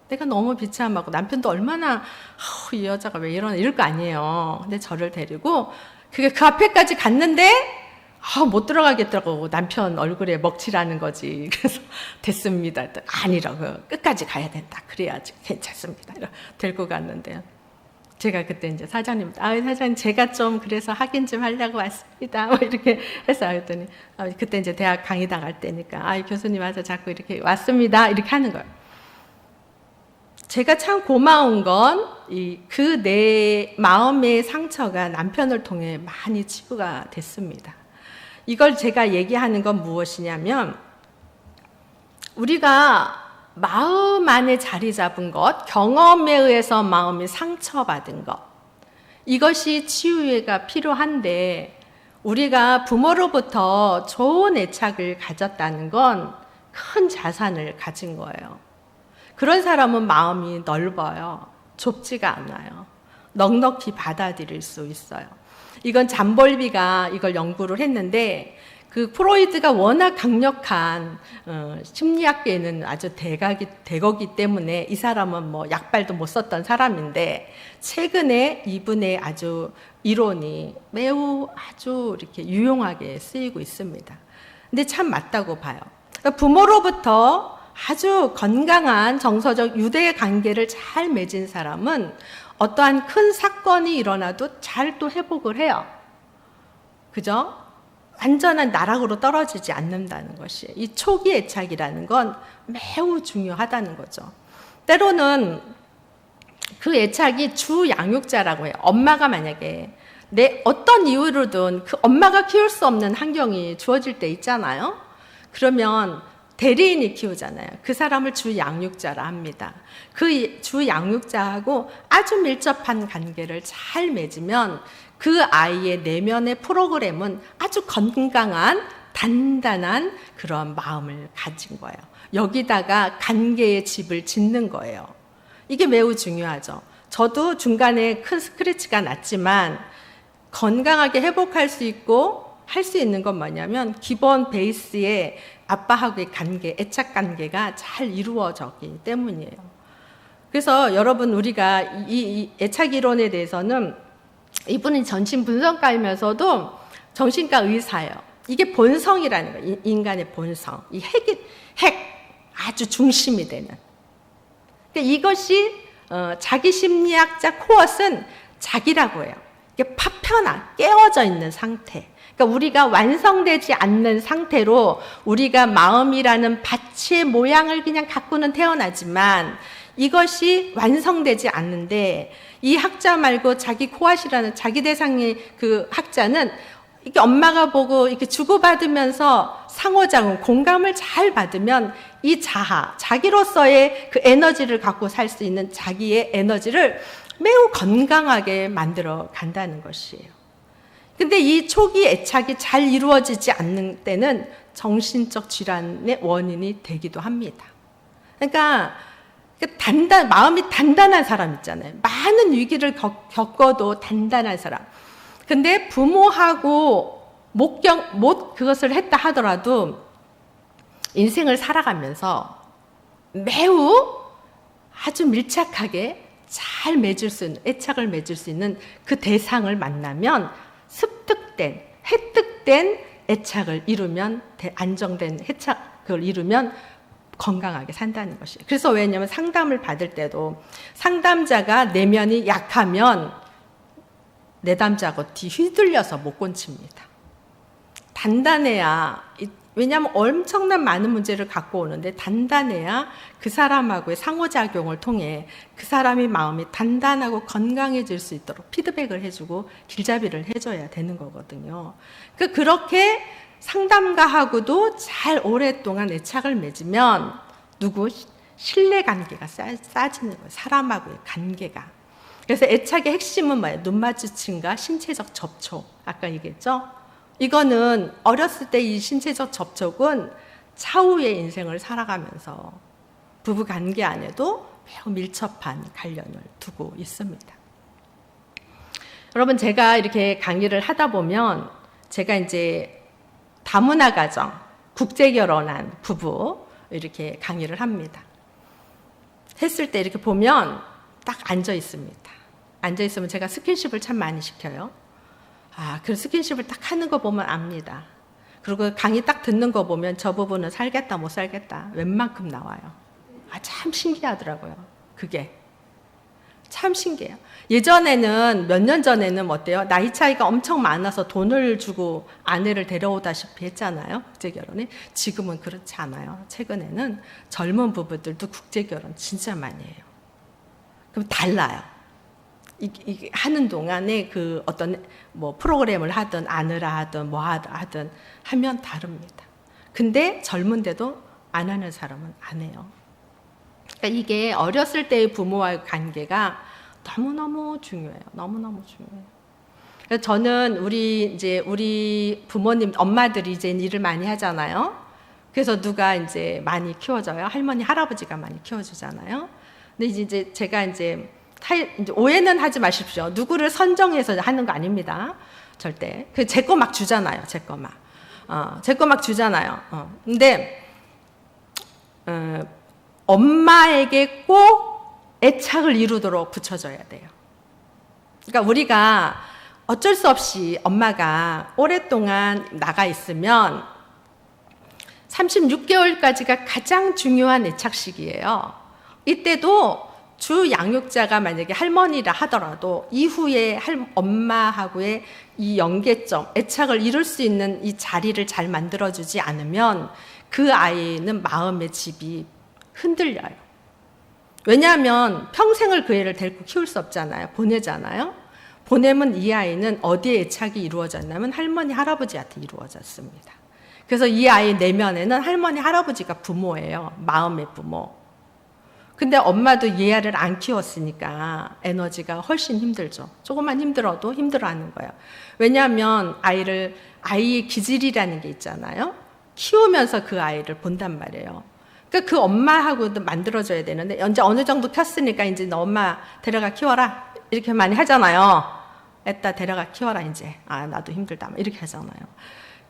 내가 너무 비참하고 남편도 얼마나 이 여자가 왜 이럴 거 아니에요. 근데 저를 데리고 그 앞에까지 갔는데 못 들어가겠더라고. 남편 얼굴에 먹칠하는 거지. 그래서 됐습니다. 아니라고. 끝까지 가야 된다. 그래야지 괜찮습니다. 데리고 갔는데요. 제가 그때 이제 사장님한테 사장님 제가 좀 그래서 확인 좀 하려고 왔습니다. 이렇게 해서 했더니 그때 이제 대학 강의 나갈 때니까 교수님 와서 자꾸 이렇게 왔습니다. 이렇게 하는 거예요. 제가 참 고마운 건 그 내 마음의 상처가 남편을 통해 많이 치유가 됐습니다. 이걸 제가 얘기하는 건 무엇이냐면 우리가 마음 안에 자리 잡은 것, 경험에 의해서 마음이 상처받은 것, 이것이 치유가 필요한데 우리가 부모로부터 좋은 애착을 가졌다는 건 큰 자산을 가진 거예요. 그런 사람은 마음이 넓어요. 좁지가 않아요. 넉넉히 받아들일 수 있어요. 이건 잠벌비가 이걸 연구를 했는데 그 프로이드가 워낙 강력한 심리학계에는 아주 대거기 때문에 이 사람은 뭐 약발도 못 썼던 사람인데 최근에 이분의 아주 이론이 매우 아주 이렇게 유용하게 쓰이고 있습니다. 근데 참 맞다고 봐요. 그러니까 부모로부터 아주 건강한 정서적 유대 관계를 잘 맺은 사람은 어떠한 큰 사건이 일어나도 잘 또 회복을 해요. 그죠? 완전한 나락으로 떨어지지 않는다는 것이 이 초기 애착이라는 건 매우 중요하다는 거죠. 때로는 그 애착이 주 양육자라고 해요. 엄마가 만약에 내 어떤 이유로든 그 엄마가 키울 수 없는 환경이 주어질 때 있잖아요. 그러면 대리인이 키우잖아요. 그 사람을 주 양육자라 합니다. 그 주 양육자하고 아주 밀접한 관계를 잘 맺으면 그 아이의 내면의 프로그램은 아주 건강한 단단한 그런 마음을 가진 거예요. 여기다가 관계의 집을 짓는 거예요. 이게 매우 중요하죠. 저도 중간에 큰 스크래치가 났지만 건강하게 회복할 수 있고 할 수 있는 건 뭐냐면 기본 베이스에 아빠하고의 관계, 애착 관계가 잘 이루어졌기 때문이에요. 그래서 여러분 우리가 이 애착 이론에 대해서는 이분은 정신분석가이면서도 정신과 의사예요. 이게 본성이라는 거예요. 인간의 본성. 이 핵 아주 중심이 되는. 그러니까 이것이 자기 심리학자 코엇은 자기라고 해요. 이게 파편화, 깨어져 있는 상태. 그러니까 우리가 완성되지 않는 상태로 우리가 마음이라는 밭의 모양을 그냥 갖고는 태어나지만 이것이 완성되지 않는데 이 학자 말고 자기 코앗이라는 자기 대상의 그 학자는 이렇게 엄마가 보고 이렇게 주고받으면서 상호작용, 공감을 잘 받으면 이 자아, 자기로서의 그 에너지를 갖고 살 수 있는 자기의 에너지를 매우 건강하게 만들어 간다는 것이에요. 근데 이 초기 애착이 잘 이루어지지 않는 때는 정신적 질환의 원인이 되기도 합니다. 그러니까 마음이 단단한 사람 있잖아요. 많은 위기를 겪어도 단단한 사람. 근데 부모하고 그것을 했다 하더라도 인생을 살아가면서 매우 아주 밀착하게 잘 애착을 맺을 수 있는 그 대상을 만나면 획득된 애착을 이루면, 안정된 그걸 이루면 건강하게 산다는 것이에요. 그래서 왜냐하면 상담을 받을 때도 상담자가 내면이 약하면 내담자고 뒤 휘둘려서 못 고칩니다. 단단해야, 왜냐하면 엄청난 많은 문제를 갖고 오는데 단단해야 그 사람하고의 상호작용을 통해 그 사람의 마음이 단단하고 건강해질 수 있도록 피드백을 해주고 길잡이를 해줘야 되는 거거든요. 그렇게 상담가하고도 잘 오랫동안 애착을 맺으면 신뢰관계가 쌓여지는 거예요. 사람하고의 관계가. 그래서 애착의 핵심은 뭐예요? 눈 마주침과 신체적 접촉. 아까 얘기했죠? 이거는 어렸을 때 이 신체적 접촉은 차후의 인생을 살아가면서 부부 관계 안에도 매우 밀접한 관련을 두고 있습니다. 여러분, 제가 이렇게 강의를 하다 보면 제가 이제 다문화 가정, 국제 결혼한 부부 이렇게 강의를 합니다. 했을 때 이렇게 보면 딱 앉아 있습니다. 앉아 있으면 제가 스킨십을 참 많이 시켜요. 그 스킨십을 딱 하는 거 보면 압니다. 그리고 강의 딱 듣는 거 보면 저 부분은 살겠다 못 살겠다 웬만큼 나와요. 참 신기하더라고요. 그게 참 신기해요. 예전에는 몇 년 전에는 어때요? 나이 차이가 엄청 많아서 돈을 주고 아내를 데려오다시피 했잖아요. 국제결혼에. 지금은 그렇지 않아요. 최근에는 젊은 부부들도 국제결혼 진짜 많이 해요. 그럼 달라요. 이게 하는 동안에 그 어떤 프로그램을 하든 안으라 하든 하든 하면 다릅니다. 근데 젊은데도 안 하는 사람은 안 해요. 그러니까 이게 어렸을 때의 부모와의 관계가 너무너무 중요해요. 너무너무 중요해요. 그래서 저는 우리 부모님, 엄마들이 이제 일을 많이 하잖아요. 그래서 누가 이제 많이 키워줘요? 할머니, 할아버지가 많이 키워주잖아요. 근데 이제 제가 이제 오해는 하지 마십시오. 누구를 선정해서 하는 거 아닙니다. 절대. 제 거 막 주잖아요. 제 거 막 주잖아요. 근데 엄마에게 꼭 애착을 이루도록 붙여줘야 돼요. 그러니까 우리가 어쩔 수 없이 엄마가 오랫동안 나가 있으면 36개월까지가 가장 중요한 애착 시기예요. 이때도 주 양육자가 만약에 할머니라 하더라도 이후에 엄마하고의 이 연계점, 애착을 이룰 수 있는 이 자리를 잘 만들어주지 않으면 그 아이는 마음의 집이 흔들려요. 왜냐하면 평생을 그 애를 데리고 키울 수 없잖아요. 보내잖아요. 보내면 이 아이는 어디에 애착이 이루어졌냐면 할머니, 할아버지한테 이루어졌습니다. 그래서 이 아이 내면에는 할머니, 할아버지가 부모예요. 마음의 부모. 근데 엄마도 얘를 안 키웠으니까 에너지가 훨씬 힘들죠. 조금만 힘들어도 힘들어하는 거예요. 왜냐하면 아이의 기질이라는 게 있잖아요. 키우면서 그 아이를 본단 말이에요. 그러니까 그 엄마하고도 만들어줘야 되는데 이제 어느 정도 컸으니까 이제 너 엄마 데려가 키워라 이렇게 많이 하잖아요. 애따 데려가 키워라 이제. 나도 힘들다 이렇게 하잖아요.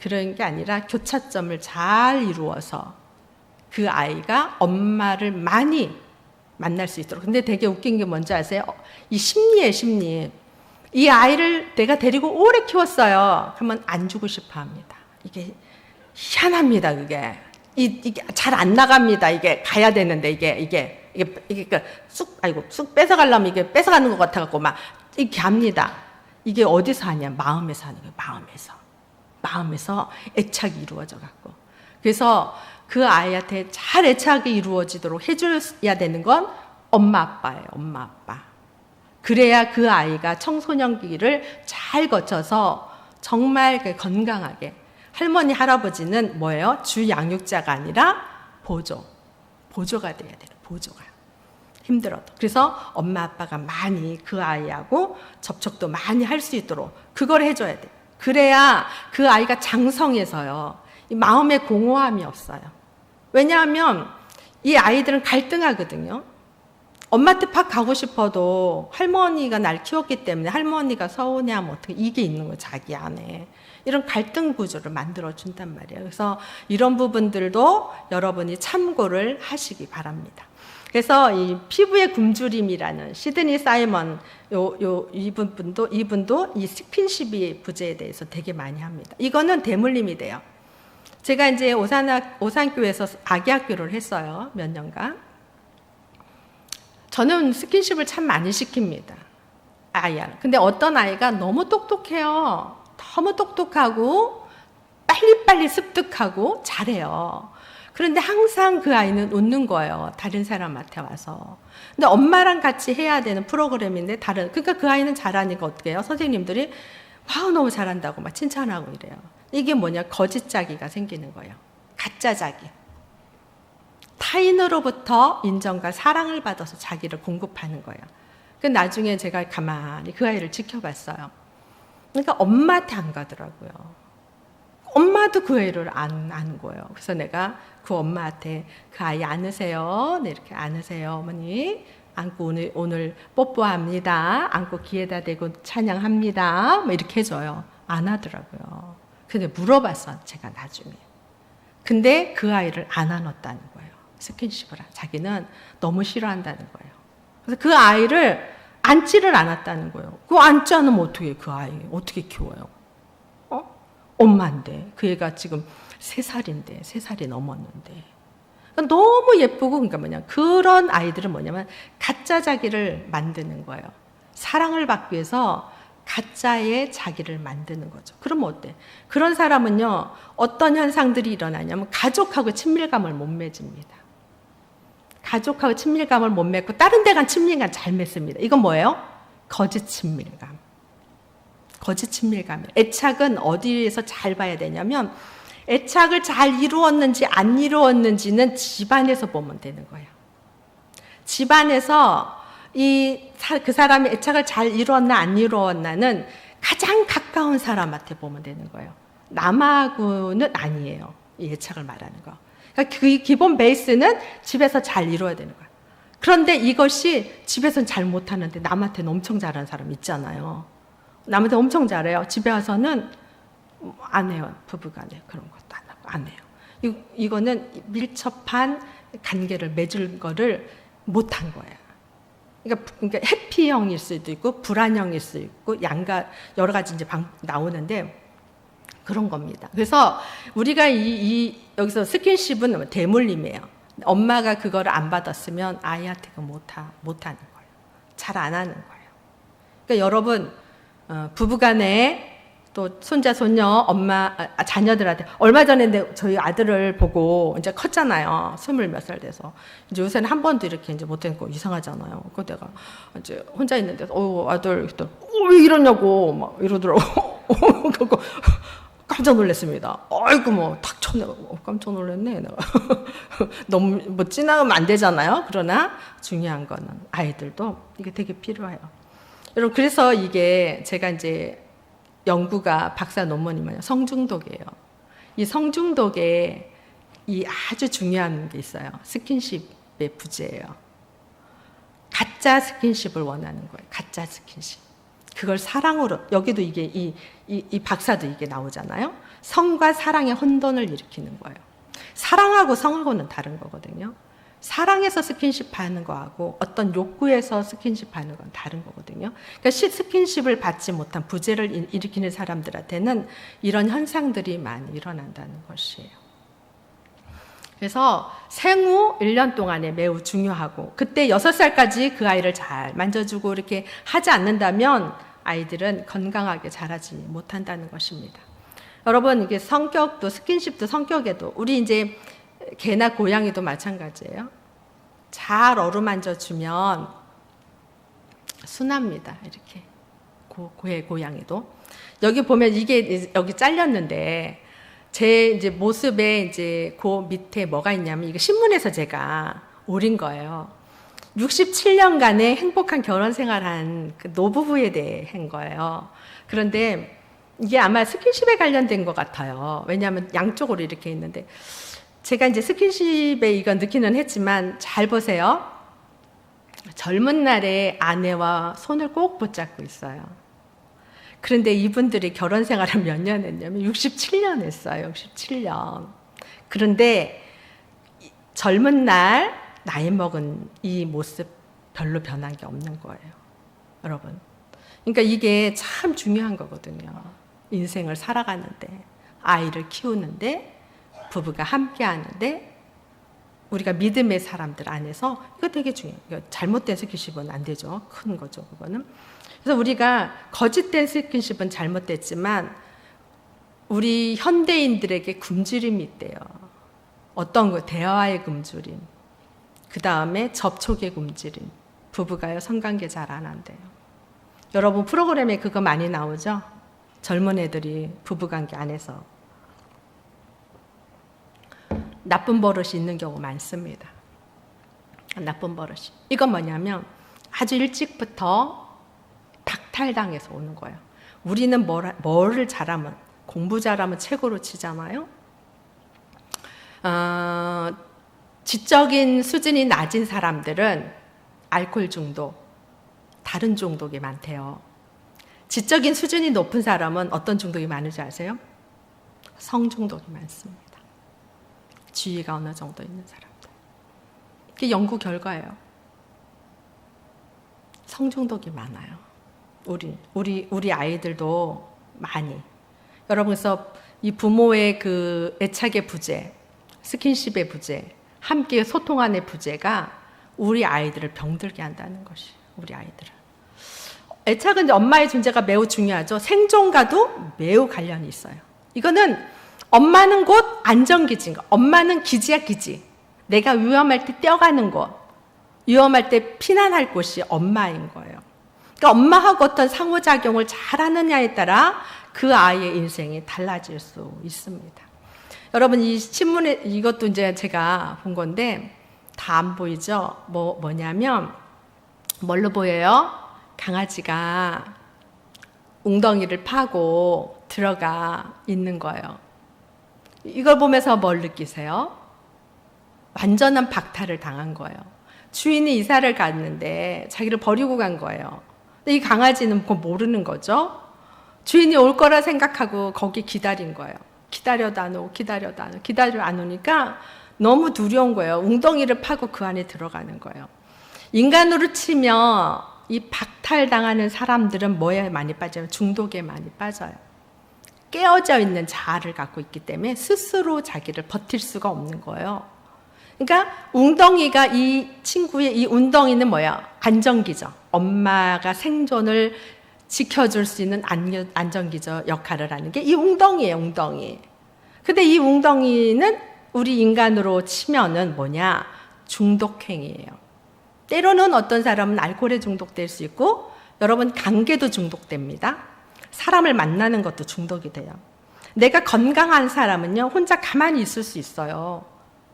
그런 게 아니라 교차점을 잘 이루어서 그 아이가 엄마를 많이 만날 수 있도록. 근데 되게 웃긴 게 뭔지 아세요? 이 심리예요, 심리. 이 아이를 내가 데리고 오래 키웠어요. 그러면 안 주고 싶어 합니다. 이게 희한합니다, 그게. 이게 잘 안 나갑니다. 이게 가야 되는데, 이게 쑥 뺏어가려면 이게 뺏어가는 것 같아갖고 막 이렇게 합니다. 이게 어디서 하냐? 마음에서 하는 거예요, 마음에서 애착이 이루어져갖고. 그래서 그 아이한테 잘 애착이 이루어지도록 해줘야 되는 건 엄마, 아빠예요. 엄마, 아빠. 그래야 그 아이가 청소년기를 잘 거쳐서 정말 건강하게. 할머니, 할아버지는 뭐예요? 주 양육자가 아니라 보조가 돼야 돼요. 보조가. 힘들어도. 그래서 엄마, 아빠가 많이 그 아이하고 접촉도 많이 할 수 있도록 그걸 해줘야 돼요. 그래야 그 아이가 장성해서요. 이 마음의 공허함이 없어요. 왜냐하면 이 아이들은 갈등하거든요. 엄마한테 팍 가고 싶어도 할머니가 날 키웠기 때문에 할머니가 서운해하면 어떻게 이게 있는 거예요, 자기 안에. 이런 갈등 구조를 만들어준단 말이에요. 그래서 이런 부분들도 여러분이 참고를 하시기 바랍니다. 그래서 이 피부의 굶주림이라는 시드니 사이먼 이분도 이 스킨십이 부재에 대해서 되게 많이 합니다. 이거는 대물림이 돼요. 제가 이제 오산교에서 아기학교를 했어요. 몇 년간. 저는 스킨십을 참 많이 시킵니다. 아이야. 근데 어떤 아이가 너무 똑똑해요. 너무 똑똑하고 빨리빨리 습득하고 잘해요. 그런데 항상 그 아이는 웃는 거예요. 다른 사람한테 와서. 근데 엄마랑 같이 해야 되는 프로그램인데 그러니까 그 아이는 잘하니까 어떻게 해요? 선생님들이 와우 너무 잘한다고 막 칭찬하고 이래요. 이게 뭐냐? 거짓 자기가 생기는 거예요. 가짜 자기. 타인으로부터 인정과 사랑을 받아서 자기를 공급하는 거예요. 그 나중에 제가 가만히 그 아이를 지켜봤어요. 그러니까 엄마한테 안 가더라고요. 엄마도 그 아이를 안 아는 거예요. 그래서 내가 그 엄마한테 그 아이 안으세요. 네, 이렇게 안으세요, 어머니. 안고 오늘 뽀뽀합니다. 안고 귀에다 대고 찬양합니다. 뭐 이렇게 해줘요. 안 하더라고요. 근데 물어봤어, 제가 나중에. 근데 그 아이를 안 안았다는 거예요. 스킨십을 자기는 너무 싫어한다는 거예요. 그래서 그 아이를 안지를 않았다는 거예요. 그거 안지 않으면 어떻게 그 아이 어떻게 키워요? 엄마인데 그 애가 지금 3살인데 3살이 넘었는데 그러니까 너무 예쁘고 그러니까 뭐냐 그런 아이들은 뭐냐면 가짜 자기를 만드는 거예요. 사랑을 받기 위해서 가짜의 자기를 만드는 거죠. 그러면 어때? 그런 사람은요 어떤 현상들이 일어나냐면 가족하고 친밀감을 못 맺습니다. 가족하고 친밀감을 못 맺고 다른 데 간 친밀감 잘 맺습니다. 이건 뭐예요? 거짓 친밀감. 거짓 친밀감이에요. 애착은 어디에서 잘 봐야 되냐면 애착을 잘 이루었는지 안 이루었는지는 집안에서 보면 되는 거예요. 집안에서 그 사람이 애착을 잘 이루었나 안 이루었나는 가장 가까운 사람한테 보면 되는 거예요. 남하고는 아니에요. 이 애착을 말하는 거. 그러니까 그 기본 베이스는 집에서 잘 이루어야 되는 거예요. 그런데 이것이 집에서는 잘 못하는데 남한테는 엄청 잘하는 사람 있잖아요. 남한테 엄청 잘해요. 집에 와서는 안 해요. 부부간에 그런 것도 안 해요. 이거는 밀접한 관계를 맺을 거를 못한 거예요. 그러니까 해피형일 수도 있고 불안형일 수도 있고 양가 여러 가지 이제 나오는데 그런 겁니다. 그래서 우리가 여기서 스킨십은 대물림이에요. 엄마가 그거를 안 받았으면 아이한테 못하는 거예요. 잘 안 하는 거예요. 그러니까 여러분 부부간에 또 손자 손녀 엄마 자녀들한테 얼마 전에 저희 아들을 보고 이제 컸잖아요. 20몇 살 돼서 이제 요새는 한 번도 이렇게 이제 못된 거 이상하잖아요. 그 내가 이제 혼자 있는데 아들 왜 이러냐고 막 이러더라고. 그거 깜짝 놀랐습니다. 아이고 뭐 탁 쳤네. 깜짝 놀랐네. 내가 너무 뭐 지나가면 안 되잖아요. 그러나 중요한 거는 아이들도 이게 되게 필요해요. 여러분 그래서 이게 제가 이제 연구가 박사 논문이 뭐냐 성중독이에요. 이 성중독에 이 아주 중요한 게 있어요. 스킨십의 부재예요. 가짜 스킨십을 원하는 거예요. 가짜 스킨십. 그걸 사랑으로 여기도 이게 이 박사도 이게 나오잖아요. 성과 사랑의 혼돈을 일으키는 거예요. 사랑하고 성하고는 다른 거거든요. 사랑에서 스킨십 하는 거하고 어떤 욕구에서 스킨십 하는 건 다른 거거든요. 그러니까 스킨십을 받지 못한 부재를 일으키는 사람들한테는 이런 현상들이 많이 일어난다는 것이에요. 그래서 생후 1년 동안에 매우 중요하고 그때 6살까지 그 아이를 잘 만져주고 이렇게 하지 않는다면 아이들은 건강하게 자라지 못한다는 것입니다. 여러분 이게 성격도 스킨십도 성격에도 우리 이제 개나 고양이도 마찬가지예요. 잘 어루만져 주면 순합니다. 이렇게 개 고양이도 여기 보면 이게 여기 잘렸는데 제 이제 모습에 이제 그 밑에 뭐가 있냐면 이거 신문에서 제가 오린 거예요. 67년간의 행복한 결혼 생활한 그 노부부에 대해 한 거예요. 그런데 이게 아마 스킨십에 관련된 것 같아요. 왜냐하면 양쪽으로 이렇게 있는데 제가 이제 스킨십에 이건 느끼는 했지만 잘 보세요. 젊은 날에 아내와 손을 꼭 붙잡고 있어요. 그런데 이분들이 결혼 생활을 몇 년 했냐면 67년 했어요. 67년. 그런데 젊은 날 나이 먹은 이 모습 별로 변한 게 없는 거예요. 여러분. 그러니까 이게 참 중요한 거거든요. 인생을 살아가는데, 아이를 키우는데, 부부가 함께 하는데, 우리가 믿음의 사람들 안에서 이거 되게 중요해요. 잘못된 스킨십은 안 되죠. 큰 거죠, 그거는. 그래서 우리가 거짓된 스킨십은 잘못됐지만 우리 현대인들에게 굶주림이 있대요. 어떤 거? 대화의 굶주림. 그 다음에 접촉의 굶주림. 부부가요, 성관계 잘 안 한대요. 여러분 프로그램에 그거 많이 나오죠? 젊은 애들이 부부관계 안에서 나쁜 버릇이 있는 경우 많습니다. 나쁜 버릇이. 이건 뭐냐면 아주 일찍부터 박탈당해서 오는 거예요. 우리는 뭐를 잘하면, 공부 잘하면 최고로 치잖아요. 지적인 수준이 낮은 사람들은 알코올 중독, 다른 중독이 많대요. 지적인 수준이 높은 사람은 어떤 중독이 많은지 아세요? 성중독이 많습니다. 지위가 어느 정도 있는 사람들. 그게 연구 결과예요. 성중독이 많아요. 우리 아이들도 많이. 여러분, 그래서 이 부모의 그 애착의 부재, 스킨십의 부재, 함께 소통하는 부재가 우리 아이들을 병들게 한다는 것이, 우리 아이들을. 애착은 엄마의 존재가 매우 중요하죠. 생존과도 매우 관련이 있어요. 이거는 엄마는 곧 안전기지인 거. 엄마는 기지야, 기지. 내가 위험할 때 뛰어가는 곳, 위험할 때 피난할 곳이 엄마인 거예요. 그러니까 엄마하고 어떤 상호작용을 잘하느냐에 따라 그 아이의 인생이 달라질 수 있습니다. 여러분, 이 신문에 이것도 이제 제가 본 건데 다 안 보이죠? 뭐냐면 뭘로 보여요? 강아지가 웅덩이를 파고 들어가 있는 거예요. 이걸 보면서 뭘 느끼세요? 완전한 박탈을 당한 거예요. 주인이 이사를 갔는데 자기를 버리고 간 거예요. 근데 이 강아지는 그거 모르는 거죠. 주인이 올 거라 생각하고 거기 기다린 거예요. 기다려도 안 오고 기다려 안 오니까 너무 두려운 거예요. 웅덩이를 파고 그 안에 들어가는 거예요. 인간으로 치면 이 박탈당하는 사람들은 뭐에 많이 빠져요? 중독에 많이 빠져요. 깨어져 있는 자아를 갖고 있기 때문에 스스로 자기를 버틸 수가 없는 거예요. 그러니까 웅덩이가, 이 친구의 이 웅덩이는 뭐야? 안전기죠. 엄마가 생존을 지켜줄 수 있는 안전기저 역할을 하는 게 이 웅덩이에요, 웅덩이. 근데 이 웅덩이는 우리 인간으로 치면은 뭐냐? 중독행위예요. 때로는 어떤 사람은 알코올에 중독될 수 있고, 여러분 관계도 중독됩니다. 사람을 만나는 것도 중독이 돼요. 내가 건강한 사람은요, 혼자 가만히 있을 수 있어요.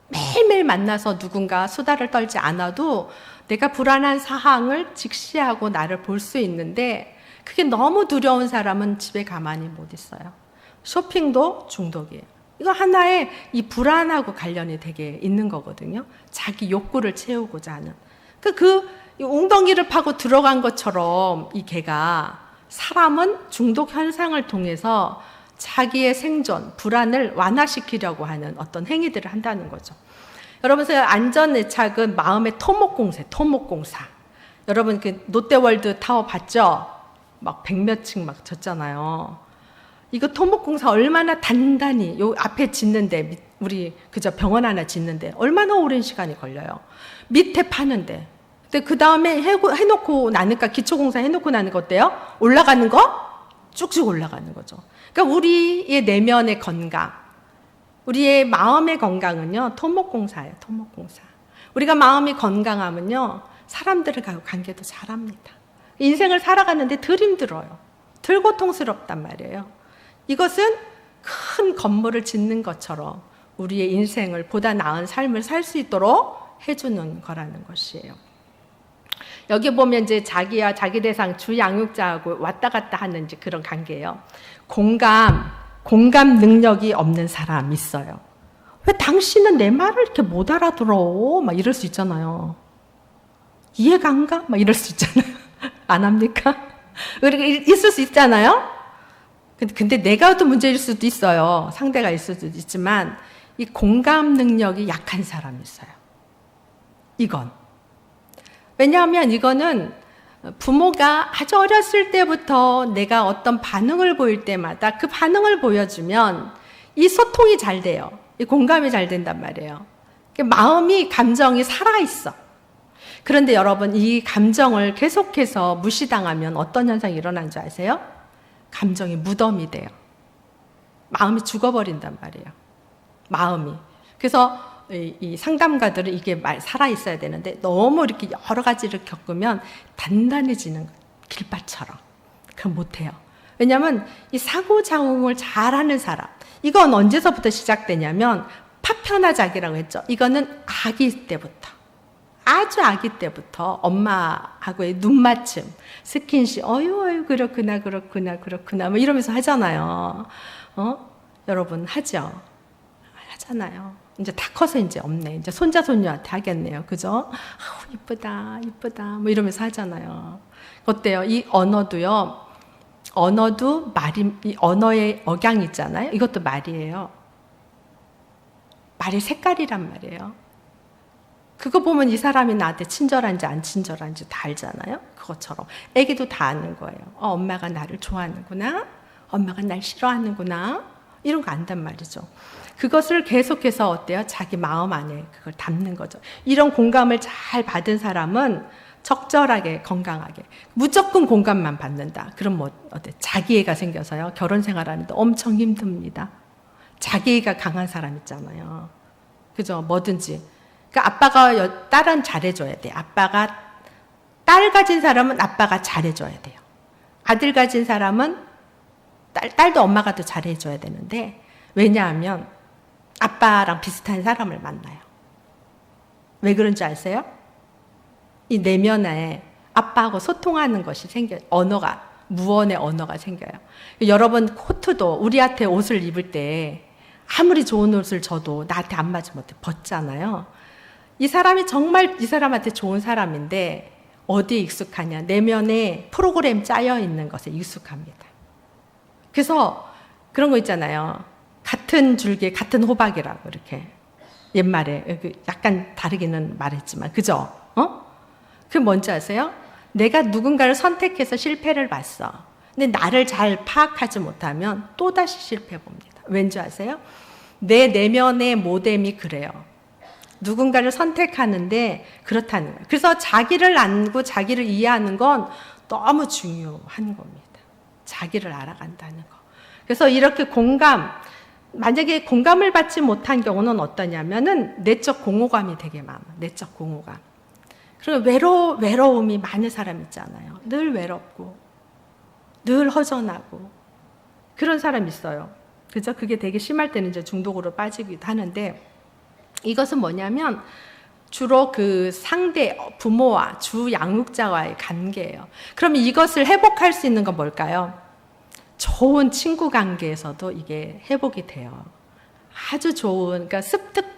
매일매일 만나서 누군가 수다를 떨지 않아도 내가 불안한 상황을 직시하고 나를 볼 수 있는데, 그게 너무 두려운 사람은 집에 가만히 못 있어요. 쇼핑도 중독이에요. 이거 하나의 이 불안하고 관련이 되게 있는 거거든요. 자기 욕구를 채우고자 하는. 그 웅덩이를 파고 들어간 것처럼 이 개가, 사람은 중독 현상을 통해서 자기의 생존, 불안을 완화시키려고 하는 어떤 행위들을 한다는 거죠. 여러분, 안전애착은 마음의 토목공사. 여러분, 그 롯데월드 타워 봤죠? 막 100몇 층 막 졌잖아요. 이거 토목공사 얼마나 단단히, 요 앞에 짓는데, 우리 그저 병원 하나 짓는데 얼마나 오랜 시간이 걸려요. 밑에 파는데. 근데 그 다음에 해놓고 나니까, 기초공사 해놓고 나니까 어때요? 올라가는 거? 쭉쭉 올라가는 거죠. 그러니까 우리의 내면의 건강, 우리의 마음의 건강은요, 토목공사예요, 토목공사. 우리가 마음이 건강하면요, 사람들과 관계도 잘합니다. 인생을 살아가는데 덜 힘들어요. 덜 고통스럽단 말이에요. 이것은 큰 건물을 짓는 것처럼 우리의 인생을 보다 나은 삶을 살 수 있도록 해주는 거라는 것이에요. 여기 보면 이제 자기와 자기 대상 주 양육자하고 왔다 갔다 하는 이제 그런 관계예요. 공감 능력이 없는 사람 있어요. 왜 당신은 내 말을 이렇게 못 알아들어? 막 이럴 수 있잖아요. 이해가 안 가? 막 이럴 수 있잖아요. 안 합니까? 있을 수 있잖아요. 근데 내가 또 문제일 수도 있어요. 상대가 있을 수도 있지만 이 공감 능력이 약한 사람이 있어요. 이건. 왜냐하면 이거는 부모가 아주 어렸을 때부터 내가 어떤 반응을 보일 때마다 그 반응을 보여주면 이 소통이 잘 돼요. 이 공감이 잘 된단 말이에요. 마음이, 감정이 살아있어. 그런데 여러분, 이 감정을 계속해서 무시당하면 어떤 현상이 일어나는 줄 아세요? 감정이 무덤이 돼요. 마음이 죽어버린단 말이에요. 마음이. 그래서 이 상담가들은 이게 살아있어야 되는데 너무 이렇게 여러 가지를 겪으면 단단해지는 거예요. 길바처럼. 그럼 못해요. 왜냐하면 이 상호작용을 잘하는 사람. 이건 언제서부터 시작되냐면 파편화작이라고 했죠. 이거는 아기 때부터. 아주 아기 때부터 엄마하고의 눈맞춤, 스킨십, 어유, 그렇구나, 뭐 이러면서 하잖아요. 여러분, 하죠? 하잖아요. 이제 다 커서 이제 없네. 이제 손자, 손녀한테 하겠네요. 그죠? 아우, 이쁘다, 뭐 이러면서 하잖아요. 어때요? 이 언어도요, 이 언어의 억양이 있잖아요. 이것도 말이에요. 말의 색깔이란 말이에요. 그거 보면 이 사람이 나한테 친절한지 안 친절한지 다 알잖아요. 그것처럼 애기도 다 아는 거예요. 엄마가 나를 좋아하는구나. 엄마가 날 싫어하는구나. 이런 거 안단 말이죠. 그것을 계속해서 어때요? 자기 마음 안에 그걸 담는 거죠. 이런 공감을 잘 받은 사람은 적절하게, 건강하게 무조건 공감만 받는다. 그럼 뭐 어때? 자기애가 생겨서요. 결혼 생활하는데 엄청 힘듭니다. 자기애가 강한 사람 있잖아요. 그죠? 뭐든지. 그러니까 아빠가 딸은 잘해줘야 돼. 아빠가 딸 가진 사람은 아빠가 잘해줘야 돼요. 아들 가진 사람은 딸도 엄마가 더 잘해줘야 되는데 왜냐하면 아빠랑 비슷한 사람을 만나요. 왜 그런지 아세요? 이 내면에 아빠하고 소통하는 것이 생겨요. 무언의 언어가 생겨요. 여러분 코트도 우리한테 옷을 입을 때 아무리 좋은 옷을 줘도 나한테 안 맞으면 벗잖아요. 이 사람이 정말 이 사람한테 좋은 사람인데 어디에 익숙하냐? 내면에 프로그램 짜여 있는 것에 익숙합니다. 그래서 그런 거 있잖아요. 같은 줄기에 같은 호박이라고 이렇게 옛말에 약간 다르기는 말했지만 그죠? 그게 뭔지 아세요? 내가 누군가를 선택해서 실패를 봤어. 근데 나를 잘 파악하지 못하면 또다시 실패 봅니다. 왠지 아세요? 내 내면의 모뎀이 그래요. 누군가를 선택하는데 그렇다는 거예요. 그래서 자기를 알고 자기를 이해하는 건 너무 중요한 겁니다. 자기를 알아간다는 거. 그래서 이렇게 만약에 공감을 받지 못한 경우는 어떠냐면은 내적 공허감이 되게 많아. 내적 공허감. 그리고 외로움이 많은 사람 있잖아요. 늘 외롭고, 늘 허전하고. 그런 사람 있어요. 그죠? 그게 되게 심할 때는 이제 중독으로 빠지기도 하는데, 이것은 뭐냐면, 주로 그 상대, 부모와 주 양육자와의 관계예요. 그러면 이것을 회복할 수 있는 건 뭘까요? 좋은 친구 관계에서도 이게 회복이 돼요. 아주 좋은, 그러니까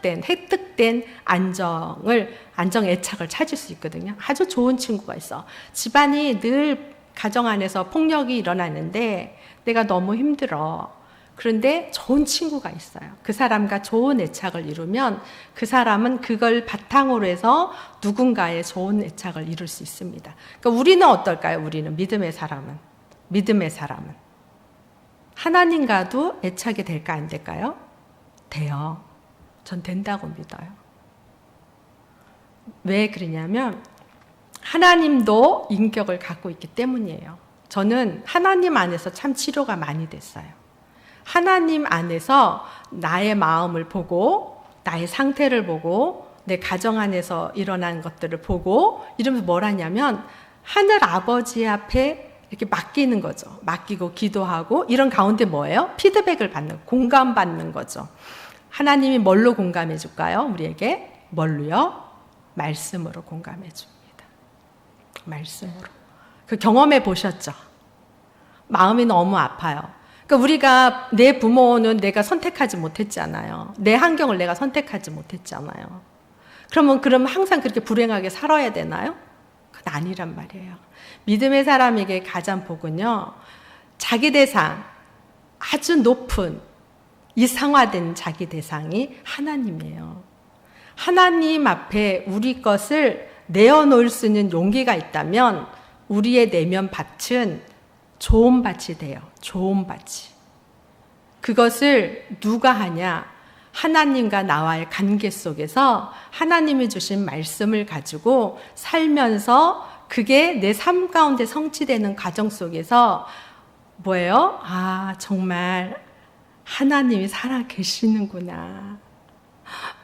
획득된 안정 애착을 찾을 수 있거든요. 아주 좋은 친구가 있어. 집안이 늘 가정 안에서 폭력이 일어나는데 내가 너무 힘들어. 그런데 좋은 친구가 있어요. 그 사람과 좋은 애착을 이루면 그 사람은 그걸 바탕으로 해서 누군가의 좋은 애착을 이룰 수 있습니다. 그러니까 우리는 어떨까요? 우리는 믿음의 사람은 하나님과도 애착이 될까 안 될까요? 돼요. 전 된다고 믿어요. 왜 그러냐면 하나님도 인격을 갖고 있기 때문이에요. 저는 하나님 안에서 참 치료가 많이 됐어요. 하나님 안에서 나의 마음을 보고 나의 상태를 보고 내 가정 안에서 일어난 것들을 보고 이러면서 뭘 하냐면 하늘 아버지 앞에 이렇게 맡기는 거죠. 맡기고 기도하고 이런 가운데 뭐예요? 피드백을 받는, 공감받는 거죠. 하나님이 뭘로 공감해 줄까요? 우리에게 뭘로요? 말씀으로 공감해 줍니다. 말씀으로. 그 경험해 보셨죠? 마음이 너무 아파요. 그러니까 우리가 내 부모는 내가 선택하지 못했잖아요. 내 환경을 내가 선택하지 못했잖아요. 그럼 항상 그렇게 불행하게 살아야 되나요? 그건 아니란 말이에요. 믿음의 사람에게 가장 복은요, 자기 대상, 아주 높은 이상화된 자기 대상이 하나님이에요. 하나님 앞에 우리 것을 내어놓을 수 있는 용기가 있다면 우리의 내면 밭은 좋은 밭이 돼요. 좋은 밭이. 그것을 누가 하냐? 하나님과 나와의 관계 속에서 하나님이 주신 말씀을 가지고 살면서 그게 내 삶 가운데 성취되는 과정 속에서 뭐예요? 아, 정말 하나님이 살아 계시는구나.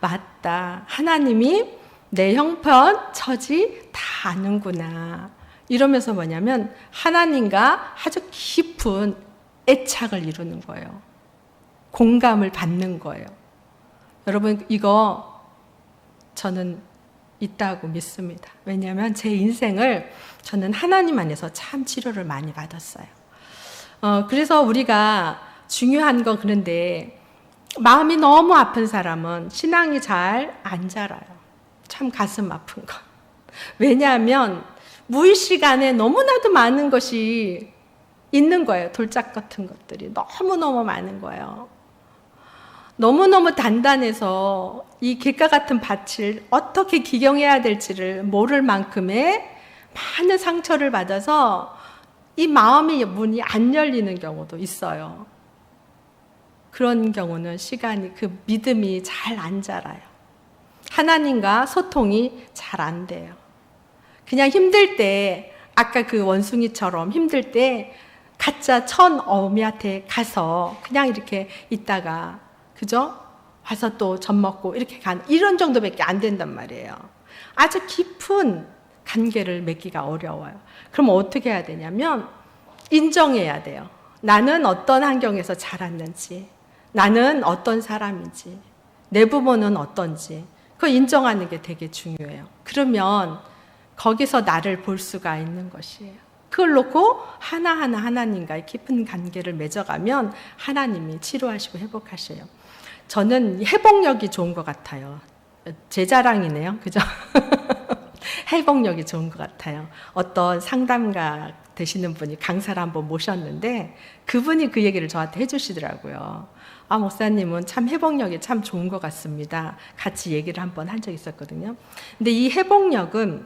맞다. 하나님이 내 형편, 처지 다 아는구나. 이러면서 뭐냐면 하나님과 아주 깊은 애착을 이루는 거예요. 공감을 받는 거예요. 여러분, 이거 저는 있다고 믿습니다. 왜냐하면 제 인생을 저는 하나님 안에서 참 치료를 많이 받았어요. 그래서 우리가 중요한 건 그런데 마음이 너무 아픈 사람은 신앙이 잘 안 자라요. 참 가슴 아픈 거. 왜냐하면 무의식 안에 너무나도 많은 것이 있는 거예요. 돌짝 같은 것들이 너무너무 많은 거예요. 너무너무 단단해서 이 객과 같은 밭을 어떻게 기경해야 될지를 모를 만큼의 많은 상처를 받아서 이 마음의 문이 안 열리는 경우도 있어요. 그런 경우는 그 믿음이 잘 안 자라요. 하나님과 소통이 잘 안 돼요. 그냥 힘들 때, 아까 그 원숭이처럼 힘들 때 가짜 천 어미한테 가서 그냥 이렇게 있다가, 그죠? 와서 또 젖 먹고 이렇게 이런 정도밖에 안 된단 말이에요. 아주 깊은 관계를 맺기가 어려워요. 그럼 어떻게 해야 되냐면 인정해야 돼요. 나는 어떤 환경에서 자랐는지, 나는 어떤 사람인지, 내 부모는 어떤지, 그걸 인정하는 게 되게 중요해요. 그러면 거기서 나를 볼 수가 있는 것이에요. 그걸 놓고 하나하나 하나님과의 깊은 관계를 맺어가면 하나님이 치료하시고 회복하셔요. 저는 회복력이 좋은 것 같아요. 제 자랑이네요. 그죠? 회복력이 좋은 것 같아요. 어떤 상담가 되시는 분이 강사를 한번 모셨는데 그분이 그 얘기를 저한테 해주시더라고요. 아, 목사님은 참 회복력이 참 좋은 것 같습니다. 같이 얘기를 한번 한 적이 있었거든요. 근데 이 회복력은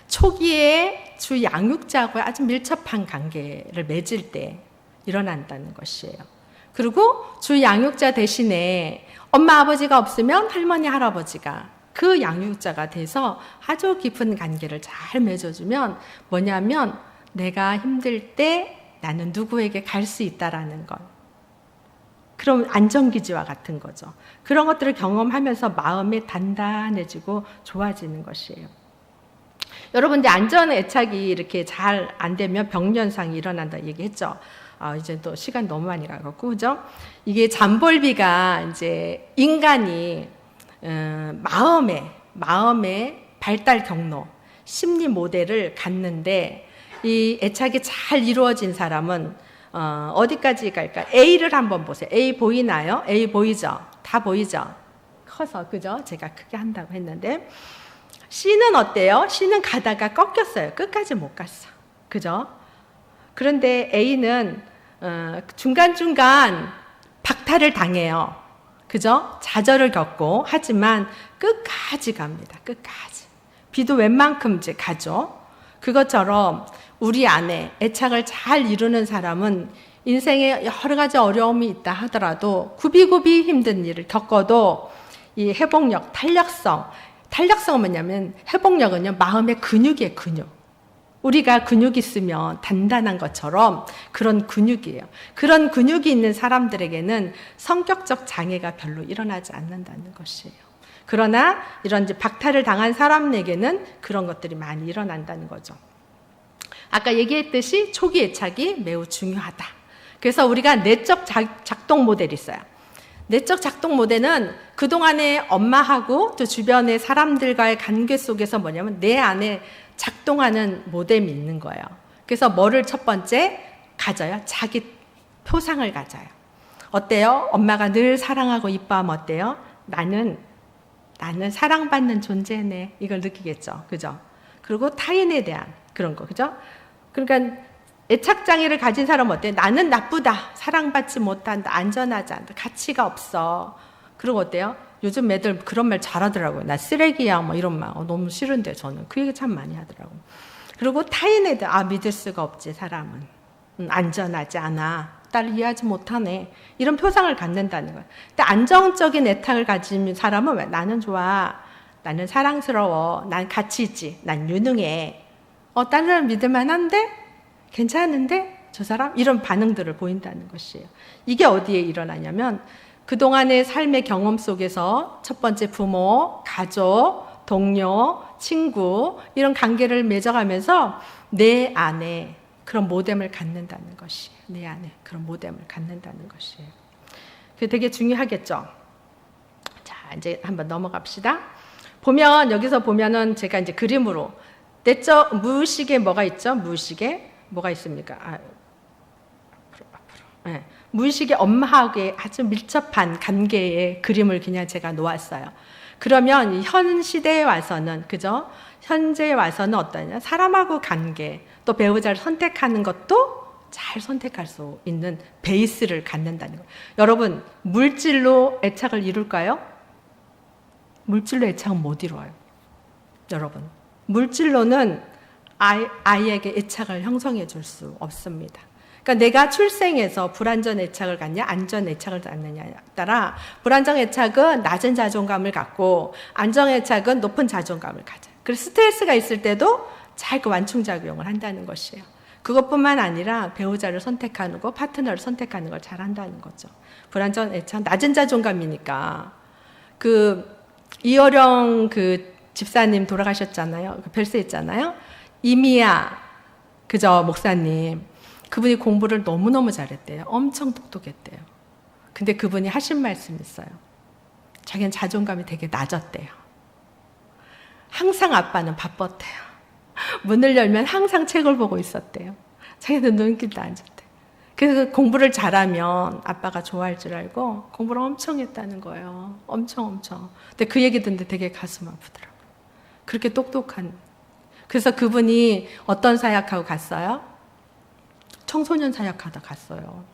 초기에 주 양육자하고 아주 밀접한 관계를 맺을 때 일어난다는 것이에요. 그리고 주 양육자 대신에 엄마 아버지가 없으면 할머니 할아버지가 그 양육자가 돼서 아주 깊은 관계를 잘 맺어주면 뭐냐면 내가 힘들 때 나는 누구에게 갈 수 있다라는 것. 그럼 안정기지와 같은 거죠. 그런 것들을 경험하면서 마음이 단단해지고 좋아지는 것이에요. 여러분, 이제 안전 애착이 이렇게 잘 안 되면 병련상이 일어난다 얘기했죠. 이제 또 시간 너무 많이 가갖고, 그죠? 이게 잠볼비가 이제 인간이 마음의 발달 경로, 심리 모델을 갖는데 이 애착이 잘 이루어진 사람은 어디까지 갈까? A를 한번 보세요. A 보이나요? A 보이죠? 다 보이죠? 커서, 그죠? 제가 크게 한다고 했는데 C는 어때요? C는 가다가 꺾였어요. 끝까지 못 갔어. 그죠? 그런데 A는 중간중간 박탈을 당해요. 그죠? 좌절을 겪고 하지만 끝까지 갑니다. 끝까지. 비도 웬만큼 이제 가죠. 그것처럼 우리 안에 애착을 잘 이루는 사람은 인생에 여러 가지 어려움이 있다 하더라도 굽이굽이 힘든 일을 겪어도 이 회복력, 탄력성은 뭐냐면 회복력은요, 마음의 근육이에요, 근육. 우리가 근육이 있으면 단단한 것처럼 그런 근육이에요. 그런 근육이 있는 사람들에게는 성격적 장애가 별로 일어나지 않는다는 것이에요. 그러나 이런 이제 박탈을 당한 사람에게는 그런 것들이 많이 일어난다는 거죠. 아까 얘기했듯이 초기 애착이 매우 중요하다. 그래서 우리가 내적 작동 모델이 있어요. 내적 작동 모델은 그동안에 엄마하고 또 주변의 사람들과의 관계 속에서 뭐냐면 내 안에 작동하는 모뎀이 있는 거예요. 그래서 뭐를 첫 번째 가져요? 자기 표상을 가져요. 어때요? 엄마가 늘 사랑하고 이뻐하면 어때요? 나는 사랑받는 존재네. 이걸 느끼겠죠. 그죠? 그리고 타인에 대한 그런 거. 그죠? 그러니까 애착장애를 가진 사람은 어때요? 나는 나쁘다. 사랑받지 못한다. 안전하지 않다. 가치가 없어. 그리고 어때요? 요즘 애들 그런 말 잘하더라고요. 나 쓰레기야. 뭐 이런 말. 너무 싫은데 저는. 그 얘기 참 많이 하더라고요. 그리고 타인에 대한 믿을 수가 없지 사람은. 안전하지 않아. 나를 이해하지 못하네. 이런 표상을 갖는다는 거예요. 근데 안정적인 애착을 가진 사람은 왜? 나는 좋아. 나는 사랑스러워. 난 가치 있지. 난 유능해. 다른 사람 믿을만 한데? 괜찮은데? 저 사람? 이런 반응들을 보인다는 것이에요. 이게 어디에 일어나냐면 그동안의 삶의 경험 속에서 첫 번째 부모, 가족, 동료, 친구 이런 관계를 맺어가면서 내 안에 그런 모뎀을 갖는다는 것이에요. 내 안에 그런 모뎀을 갖는다는 것이에요. 그게 되게 중요하겠죠. 자, 이제 한번 넘어갑시다. 여기서 보면은 제가 이제 그림으로 내적 무의식에 뭐가 있죠? 무의식에 뭐가 있습니까? 앞으로. 네. 무의식의 엄마하고의 아주 밀접한 관계의 그림을 그냥 제가 놓았어요. 그러면 현 시대에 와서는, 그죠? 현재에 와서는 어떠냐? 사람하고 관계, 또 배우자를 선택하는 것도 잘 선택할 수 있는 베이스를 갖는다는 거예요. 여러분, 물질로 애착을 이룰까요? 물질로 애착은 못 이루어요. 여러분, 물질로는 아이에게 애착을 형성해 줄 수 없습니다. 그러니까 내가 출생해서 불안전 애착을 갖냐, 안전 애착을 갖느냐에 따라 불안정 애착은 낮은 자존감을 갖고 안정 애착은 높은 자존감을 가져요. 그래서 스트레스가 있을 때도 잘 그 완충작용을 한다는 것이에요. 그것뿐만 아니라 배우자를 선택하는 거, 파트너를 선택하는 걸 잘 한다는 거죠. 불안전 애착, 낮은 자존감이니까. 이어령 집사님 돌아가셨잖아요. 별세했잖아요. 이미야, 그죠, 목사님. 그분이 공부를 너무너무 잘했대요. 엄청 똑똑했대요. 근데 그분이 하신 말씀이 있어요. 자기는 자존감이 되게 낮았대요. 항상 아빠는 바빴대요. 문을 열면 항상 책을 보고 있었대요. 자기는 눈길도 안 줬대요. 그래서 공부를 잘하면 아빠가 좋아할 줄 알고 공부를 엄청 했다는 거예요. 엄청. 근데 그 얘기 듣는데 되게 가슴 아프더라고요. 그렇게 똑똑한. 그래서 그분이 어떤 사역하고 갔어요? 청소년 사역하다 갔어요.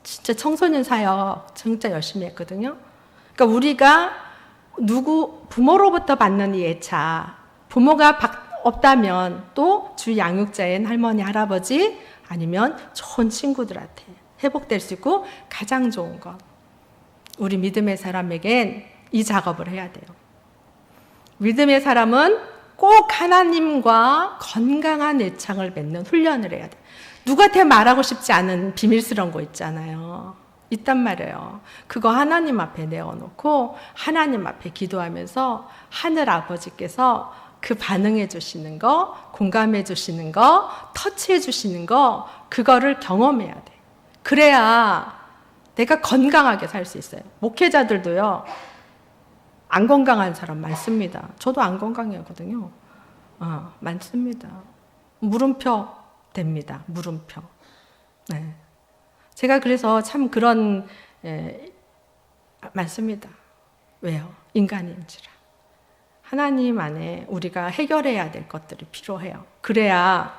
진짜 청소년 사역 진짜 열심히 했거든요. 그러니까 우리가 부모로부터 받는 이 애착, 부모가 없다면 또 주 양육자인 할머니, 할아버지 아니면 좋은 친구들한테 회복될 수 있고 가장 좋은 것. 우리 믿음의 사람에겐 이 작업을 해야 돼요. 믿음의 사람은 꼭 하나님과 건강한 애착을 맺는 훈련을 해야 돼요. 누구한테 말하고 싶지 않은 비밀스러운 거 있잖아요. 있단 말이에요. 그거 하나님 앞에 내어놓고 하나님 앞에 기도하면서 하늘 아버지께서 그 반응해 주시는 거, 공감해 주시는 거, 터치해 주시는 거, 그거를 경험해야 돼. 그래야 내가 건강하게 살 수 있어요. 목회자들도요, 안 건강한 사람 많습니다. 저도 안 건강하거든요. 많습니다. 물음표 됩니다. 물음표. 네. 제가 그래서 참 그런 많습니다. 왜요? 인간인지라. 하나님 안에 우리가 해결해야 될 것들이 필요해요. 그래야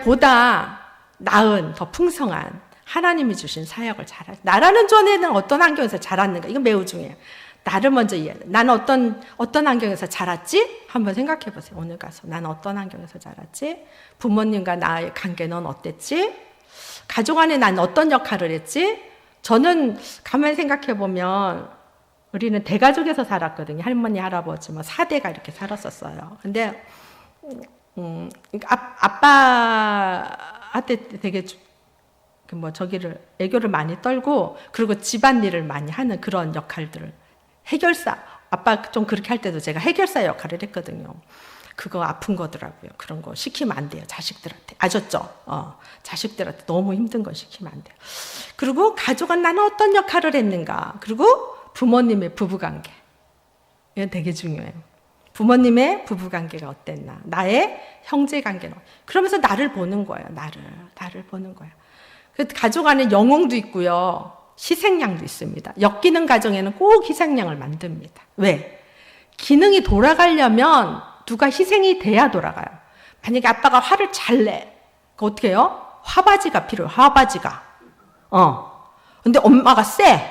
보다 나은, 더 풍성한 하나님이 주신 사역을 잘하죠. 나라는 전에는 어떤 환경에서 자랐는가? 이거 매우 중요해요. 나를 먼저 이해해야 돼. 나는 어떤 환경에서 자랐지? 한번 생각해 보세요. 오늘 가서 나는 어떤 환경에서 자랐지? 부모님과 나의 관계는 어땠지? 가족 안에 난 어떤 역할을 했지? 저는 가만히 생각해 보면 우리는 대가족에서 살았거든요. 할머니, 할아버지, 4대가 이렇게 살았었어요. 근데 아빠한테 되게 애교를 많이 떨고, 그리고 집안일을 많이 하는 그런 역할들을 해결사, 아빠 좀 그렇게 할 때도 제가 해결사 역할을 했거든요. 그거 아픈 거더라고요. 그런 거 시키면 안 돼요. 자식들한테. 아셨죠? 자식들한테 너무 힘든 거 시키면 안 돼요. 그리고 가족은 나는 어떤 역할을 했는가. 그리고 부모님의 부부관계. 이건 되게 중요해요. 부모님의 부부관계가 어땠나? 나의 형제관계는 그러면서 나를 보는 거예요. 나를 보는 거예요. 그 가족 안에 영웅도 있고요. 희생양도 있습니다. 역기능 가정에는 꼭 희생양을 만듭니다. 왜? 기능이 돌아가려면 누가 희생이 돼야 돌아가요. 만약에 아빠가 화를 잘 내. 그 어떻게 해요? 화바지가 필요해요. 화바지가. 근데 엄마가 세.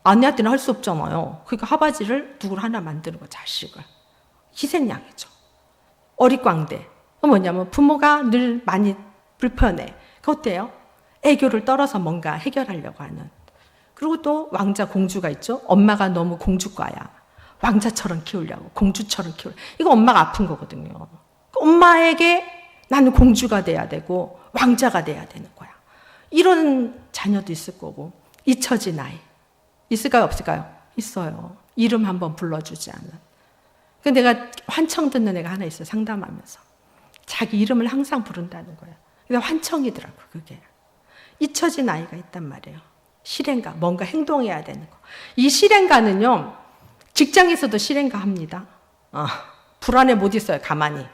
아내한테는 할 수 없잖아요. 그러니까 화바지를 누구를 하나 만드는 거, 자식을. 희생양이죠. 어릿광대. 뭐냐면 부모가 늘 많이 불편해. 그 어때요? 애교를 떨어서 뭔가 해결하려고 하는. 그리고 또 왕자 공주가 있죠. 엄마가 너무 공주과야. 왕자처럼 키우려고, 공주처럼 키우려고. 이거 엄마가 아픈 거거든요. 엄마에게 나는 공주가 돼야 되고 왕자가 돼야 되는 거야. 이런 자녀도 있을 거고. 잊혀진 아이. 있을까요? 없을까요? 있어요. 이름 한번 불러주지 않은. 근데 내가 환청 듣는 애가 하나 있어요. 상담하면서. 자기 이름을 항상 부른다는 거예요. 근데 환청이더라고, 그게. 잊혀진 아이가 있단 말이에요. 실행가, 뭔가 행동해야 되는 거. 이 실행가는요, 직장에서도 실행가 합니다. 불안해 못 있어요, 가만히.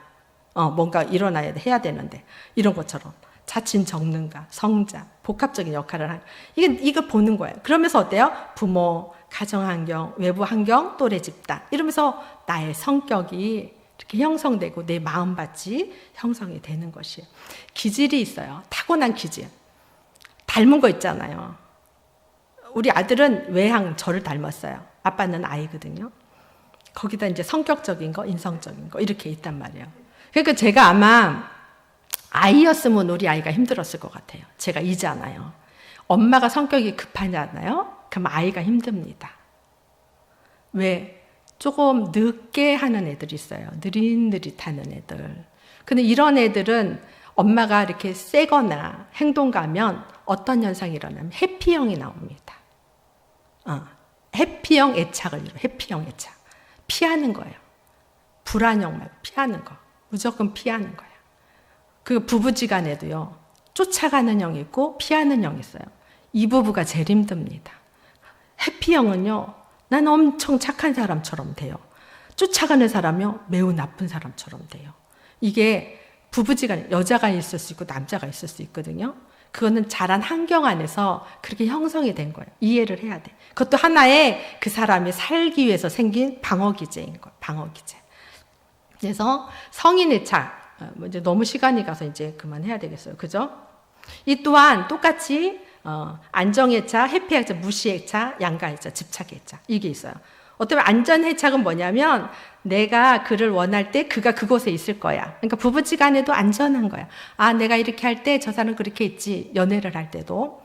뭔가 일어나야 돼, 해야 되는데. 이런 것처럼. 자친 적는가, 성자, 복합적인 역할을 하는. 이거 보는 거예요. 그러면서 어때요? 부모, 가정환경, 외부 환경, 또래 집단. 이러면서 나의 성격이 이렇게 형성되고 내 마음밭이 형성이 되는 것이에요. 기질이 있어요. 타고난 기질. 닮은 거 있잖아요. 우리 아들은 외향 저를 닮았어요. 아빠는 아이거든요. 거기다 이제 성격적인 거, 인성적인 거 이렇게 있단 말이에요. 그러니까 제가 아마 아이였으면 우리 아이가 힘들었을 것 같아요. 제가 이잖아요. 엄마가 성격이 급하잖아요. 그럼 아이가 힘듭니다. 왜? 조금 늦게 하는 애들이 있어요. 느릿느릿하는 애들. 근데 이런 애들은 엄마가 이렇게 세거나 행동가면 어떤 현상이 일어나면 해피형이 나옵니다. 해피형 애착을 이뤄. 해피형 애착. 피하는 거예요. 불안형 말고 피하는 거. 무조건 피하는 거예요. 그 부부지간에도요. 쫓아가는 형이 있고 피하는 형이 있어요. 이 부부가 제일 힘듭니다. 해피형은요. 난 엄청 착한 사람처럼 돼요. 쫓아가는 사람이요. 매우 나쁜 사람처럼 돼요. 이게 부부지간에 여자가 있을 수 있고 남자가 있을 수 있거든요. 그거는 자란 환경 안에서 그렇게 형성이 된 거예요. 이해를 해야 돼. 그것도 하나의 그 사람이 살기 위해서 생긴 방어기제인 거예요. 방어기제. 그래서 성인의 차, 이제 너무 시간이 가서 이제 그만해야 되겠어요. 그죠? 이 또한 똑같이 안정해차, 해피해차, 무시해차, 양가해차, 집착해차 이게 있어요. 어쩌면 안전해착은 뭐냐면 내가 그를 원할 때 그가 그곳에 있을 거야. 그러니까 부부지간에도 안전한 거야. 내가 이렇게 할 때 저 사람은 그렇게 있지. 연애를 할 때도.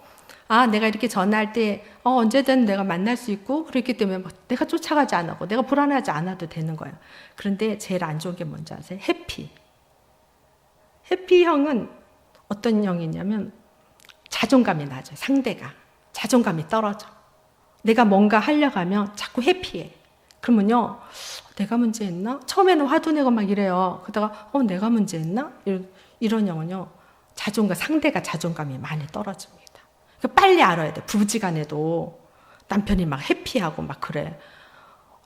내가 이렇게 전화할 때 언제든 내가 만날 수 있고 그렇기 때문에 내가 쫓아가지 않고 내가 불안하지 않아도 되는 거예요. 그런데 제일 안 좋은 게 뭔지 아세요? 해피형은 어떤 형이냐면 자존감이 낮아요. 상대가. 자존감이 떨어져. 내가 뭔가 하려고 하면 자꾸 회피해. 그러면요, 내가 문제했나? 처음에는 화도 내고 막 이래요. 그러다가, 내가 문제했나? 이런 형은요, 상대가 자존감이 많이 떨어집니다. 그러니까 빨리 알아야 돼. 부부지간에도 남편이 막 회피하고 막 그래.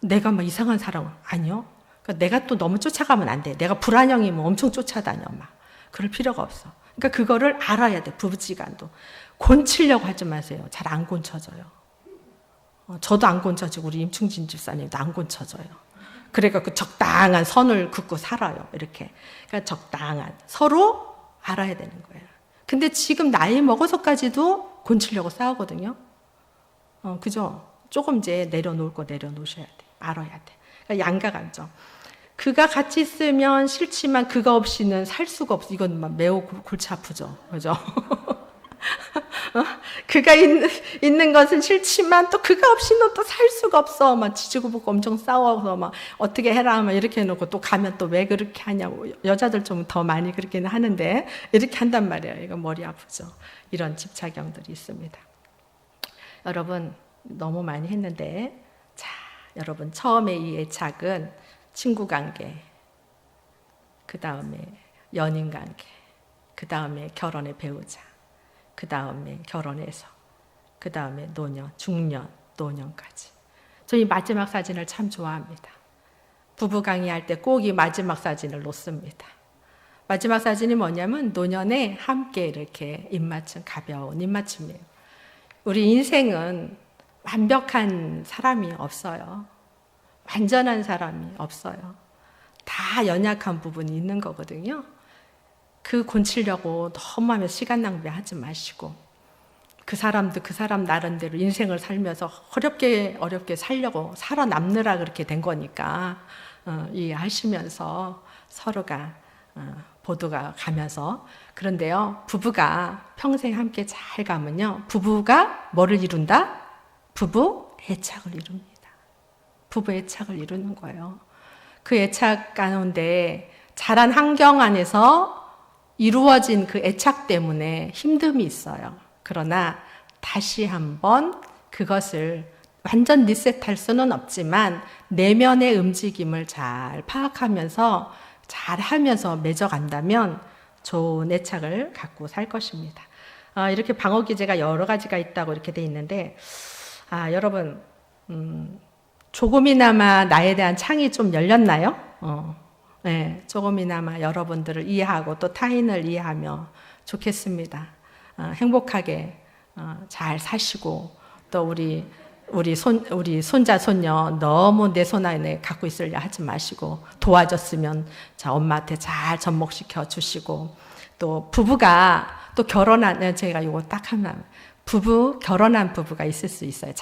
내가 막 이상한 사람, 아니요. 그러니까 내가 또 너무 쫓아가면 안 돼. 내가 불안형이면 엄청 쫓아다녀, 막. 그럴 필요가 없어. 그러니까 그거를 알아야 돼, 부부지간도. 곤치려고 하지 마세요. 잘 안 곤쳐져요. 저도 안 곤쳐지고 우리 임충진 집사님도 안 곤쳐져요. 그러니까 그 적당한 선을 긋고 살아요. 이렇게. 그러니까 적당한. 서로 알아야 되는 거예요. 근데 지금 나이 먹어서까지도 곤치려고 싸우거든요. 그죠? 조금 이제 내려놓을 거 내려놓으셔야 돼. 알아야 돼. 그러니까 양가 감정. 그가 같이 있으면 싫지만 그가 없이는 살 수가 없어. 이건 막 매우 골치 아프죠. 그죠? 그가 있는 것은 싫지만 또 그가 없이는 또 살 수가 없어. 막 지지고 볶고 엄청 싸워서 막 어떻게 해라 막 이렇게 해놓고 또 가면 또 왜 그렇게 하냐고. 여자들 좀 더 많이 그렇게는 하는데 이렇게 한단 말이에요. 이거 머리 아프죠. 이런 집착형들이 있습니다. 여러분 너무 많이 했는데 자 여러분 처음에 이 애착은 친구 관계, 그 다음에 연인 관계, 그 다음에 결혼의 배우자, 그 다음에 결혼해서, 그 다음에 노년, 중년, 노년까지. 저희 마지막 사진을 참 좋아합니다. 부부 강의할 때 꼭 이 마지막 사진을 놓습니다. 마지막 사진이 뭐냐면 노년에 함께 이렇게 입맞춤, 가벼운 입맞춤이에요. 우리 인생은 완벽한 사람이 없어요. 완전한 사람이 없어요. 다 연약한 부분이 있는 거거든요. 그 곤치려고 너무 하면 시간 낭비하지 마시고 그 사람도 그 사람 나름대로 인생을 살면서 어렵게 살려고 살아남느라 그렇게 된 거니까 이해하시면서 서로가 보도가 가면서 그런데요 부부가 평생 함께 잘 가면요 부부가 뭐를 이룬다? 부부 애착을 이룹니다. 부부 애착을 이루는 거예요. 그 애착 가운데 자란 환경 안에서 이루어진 그 애착 때문에 힘듦이 있어요. 그러나 다시 한번 그것을 완전 리셋할 수는 없지만 내면의 움직임을 잘 파악하면서 잘 하면서 맺어간다면 좋은 애착을 갖고 살 것입니다. 이렇게 방어 기제가 여러 가지가 있다고 이렇게 돼 있는데 여러분 조금이나마 나에 대한 창이 좀 열렸나요? 네, 조금이나마 여러분들을 이해하고 또 타인을 이해하며 좋겠습니다. 행복하게 잘 사시고 또 우리 손자 손녀 너무 내 손 안에 갖고 있으려 하지 마시고 도와줬으면 자 엄마한테 잘 접목시켜 주시고 또 부부가 또 결혼한 제가 이거 딱 하나 결혼한 부부가 있을 수 있어요.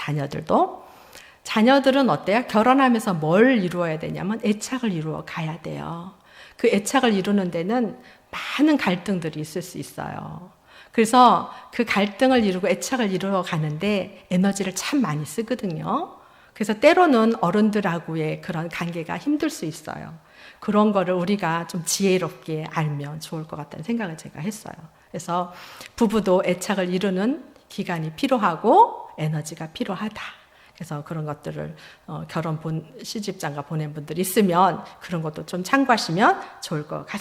자녀들은 어때요? 결혼하면서 뭘 이루어야 되냐면 애착을 이루어 가야 돼요. 그 애착을 이루는 데는 많은 갈등들이 있을 수 있어요. 그래서 그 갈등을 이루고 애착을 이루어 가는데 에너지를 참 많이 쓰거든요. 그래서 때로는 어른들하고의 그런 관계가 힘들 수 있어요. 그런 거를 우리가 좀 지혜롭게 알면 좋을 것 같다는 생각을 제가 했어요. 그래서 부부도 애착을 이루는 기간이 필요하고 에너지가 필요하다. 그래서 그런 것들을 시집장가 보낸 분들 있으면 그런 것도 좀 참고하시면 좋을 것 같습니다.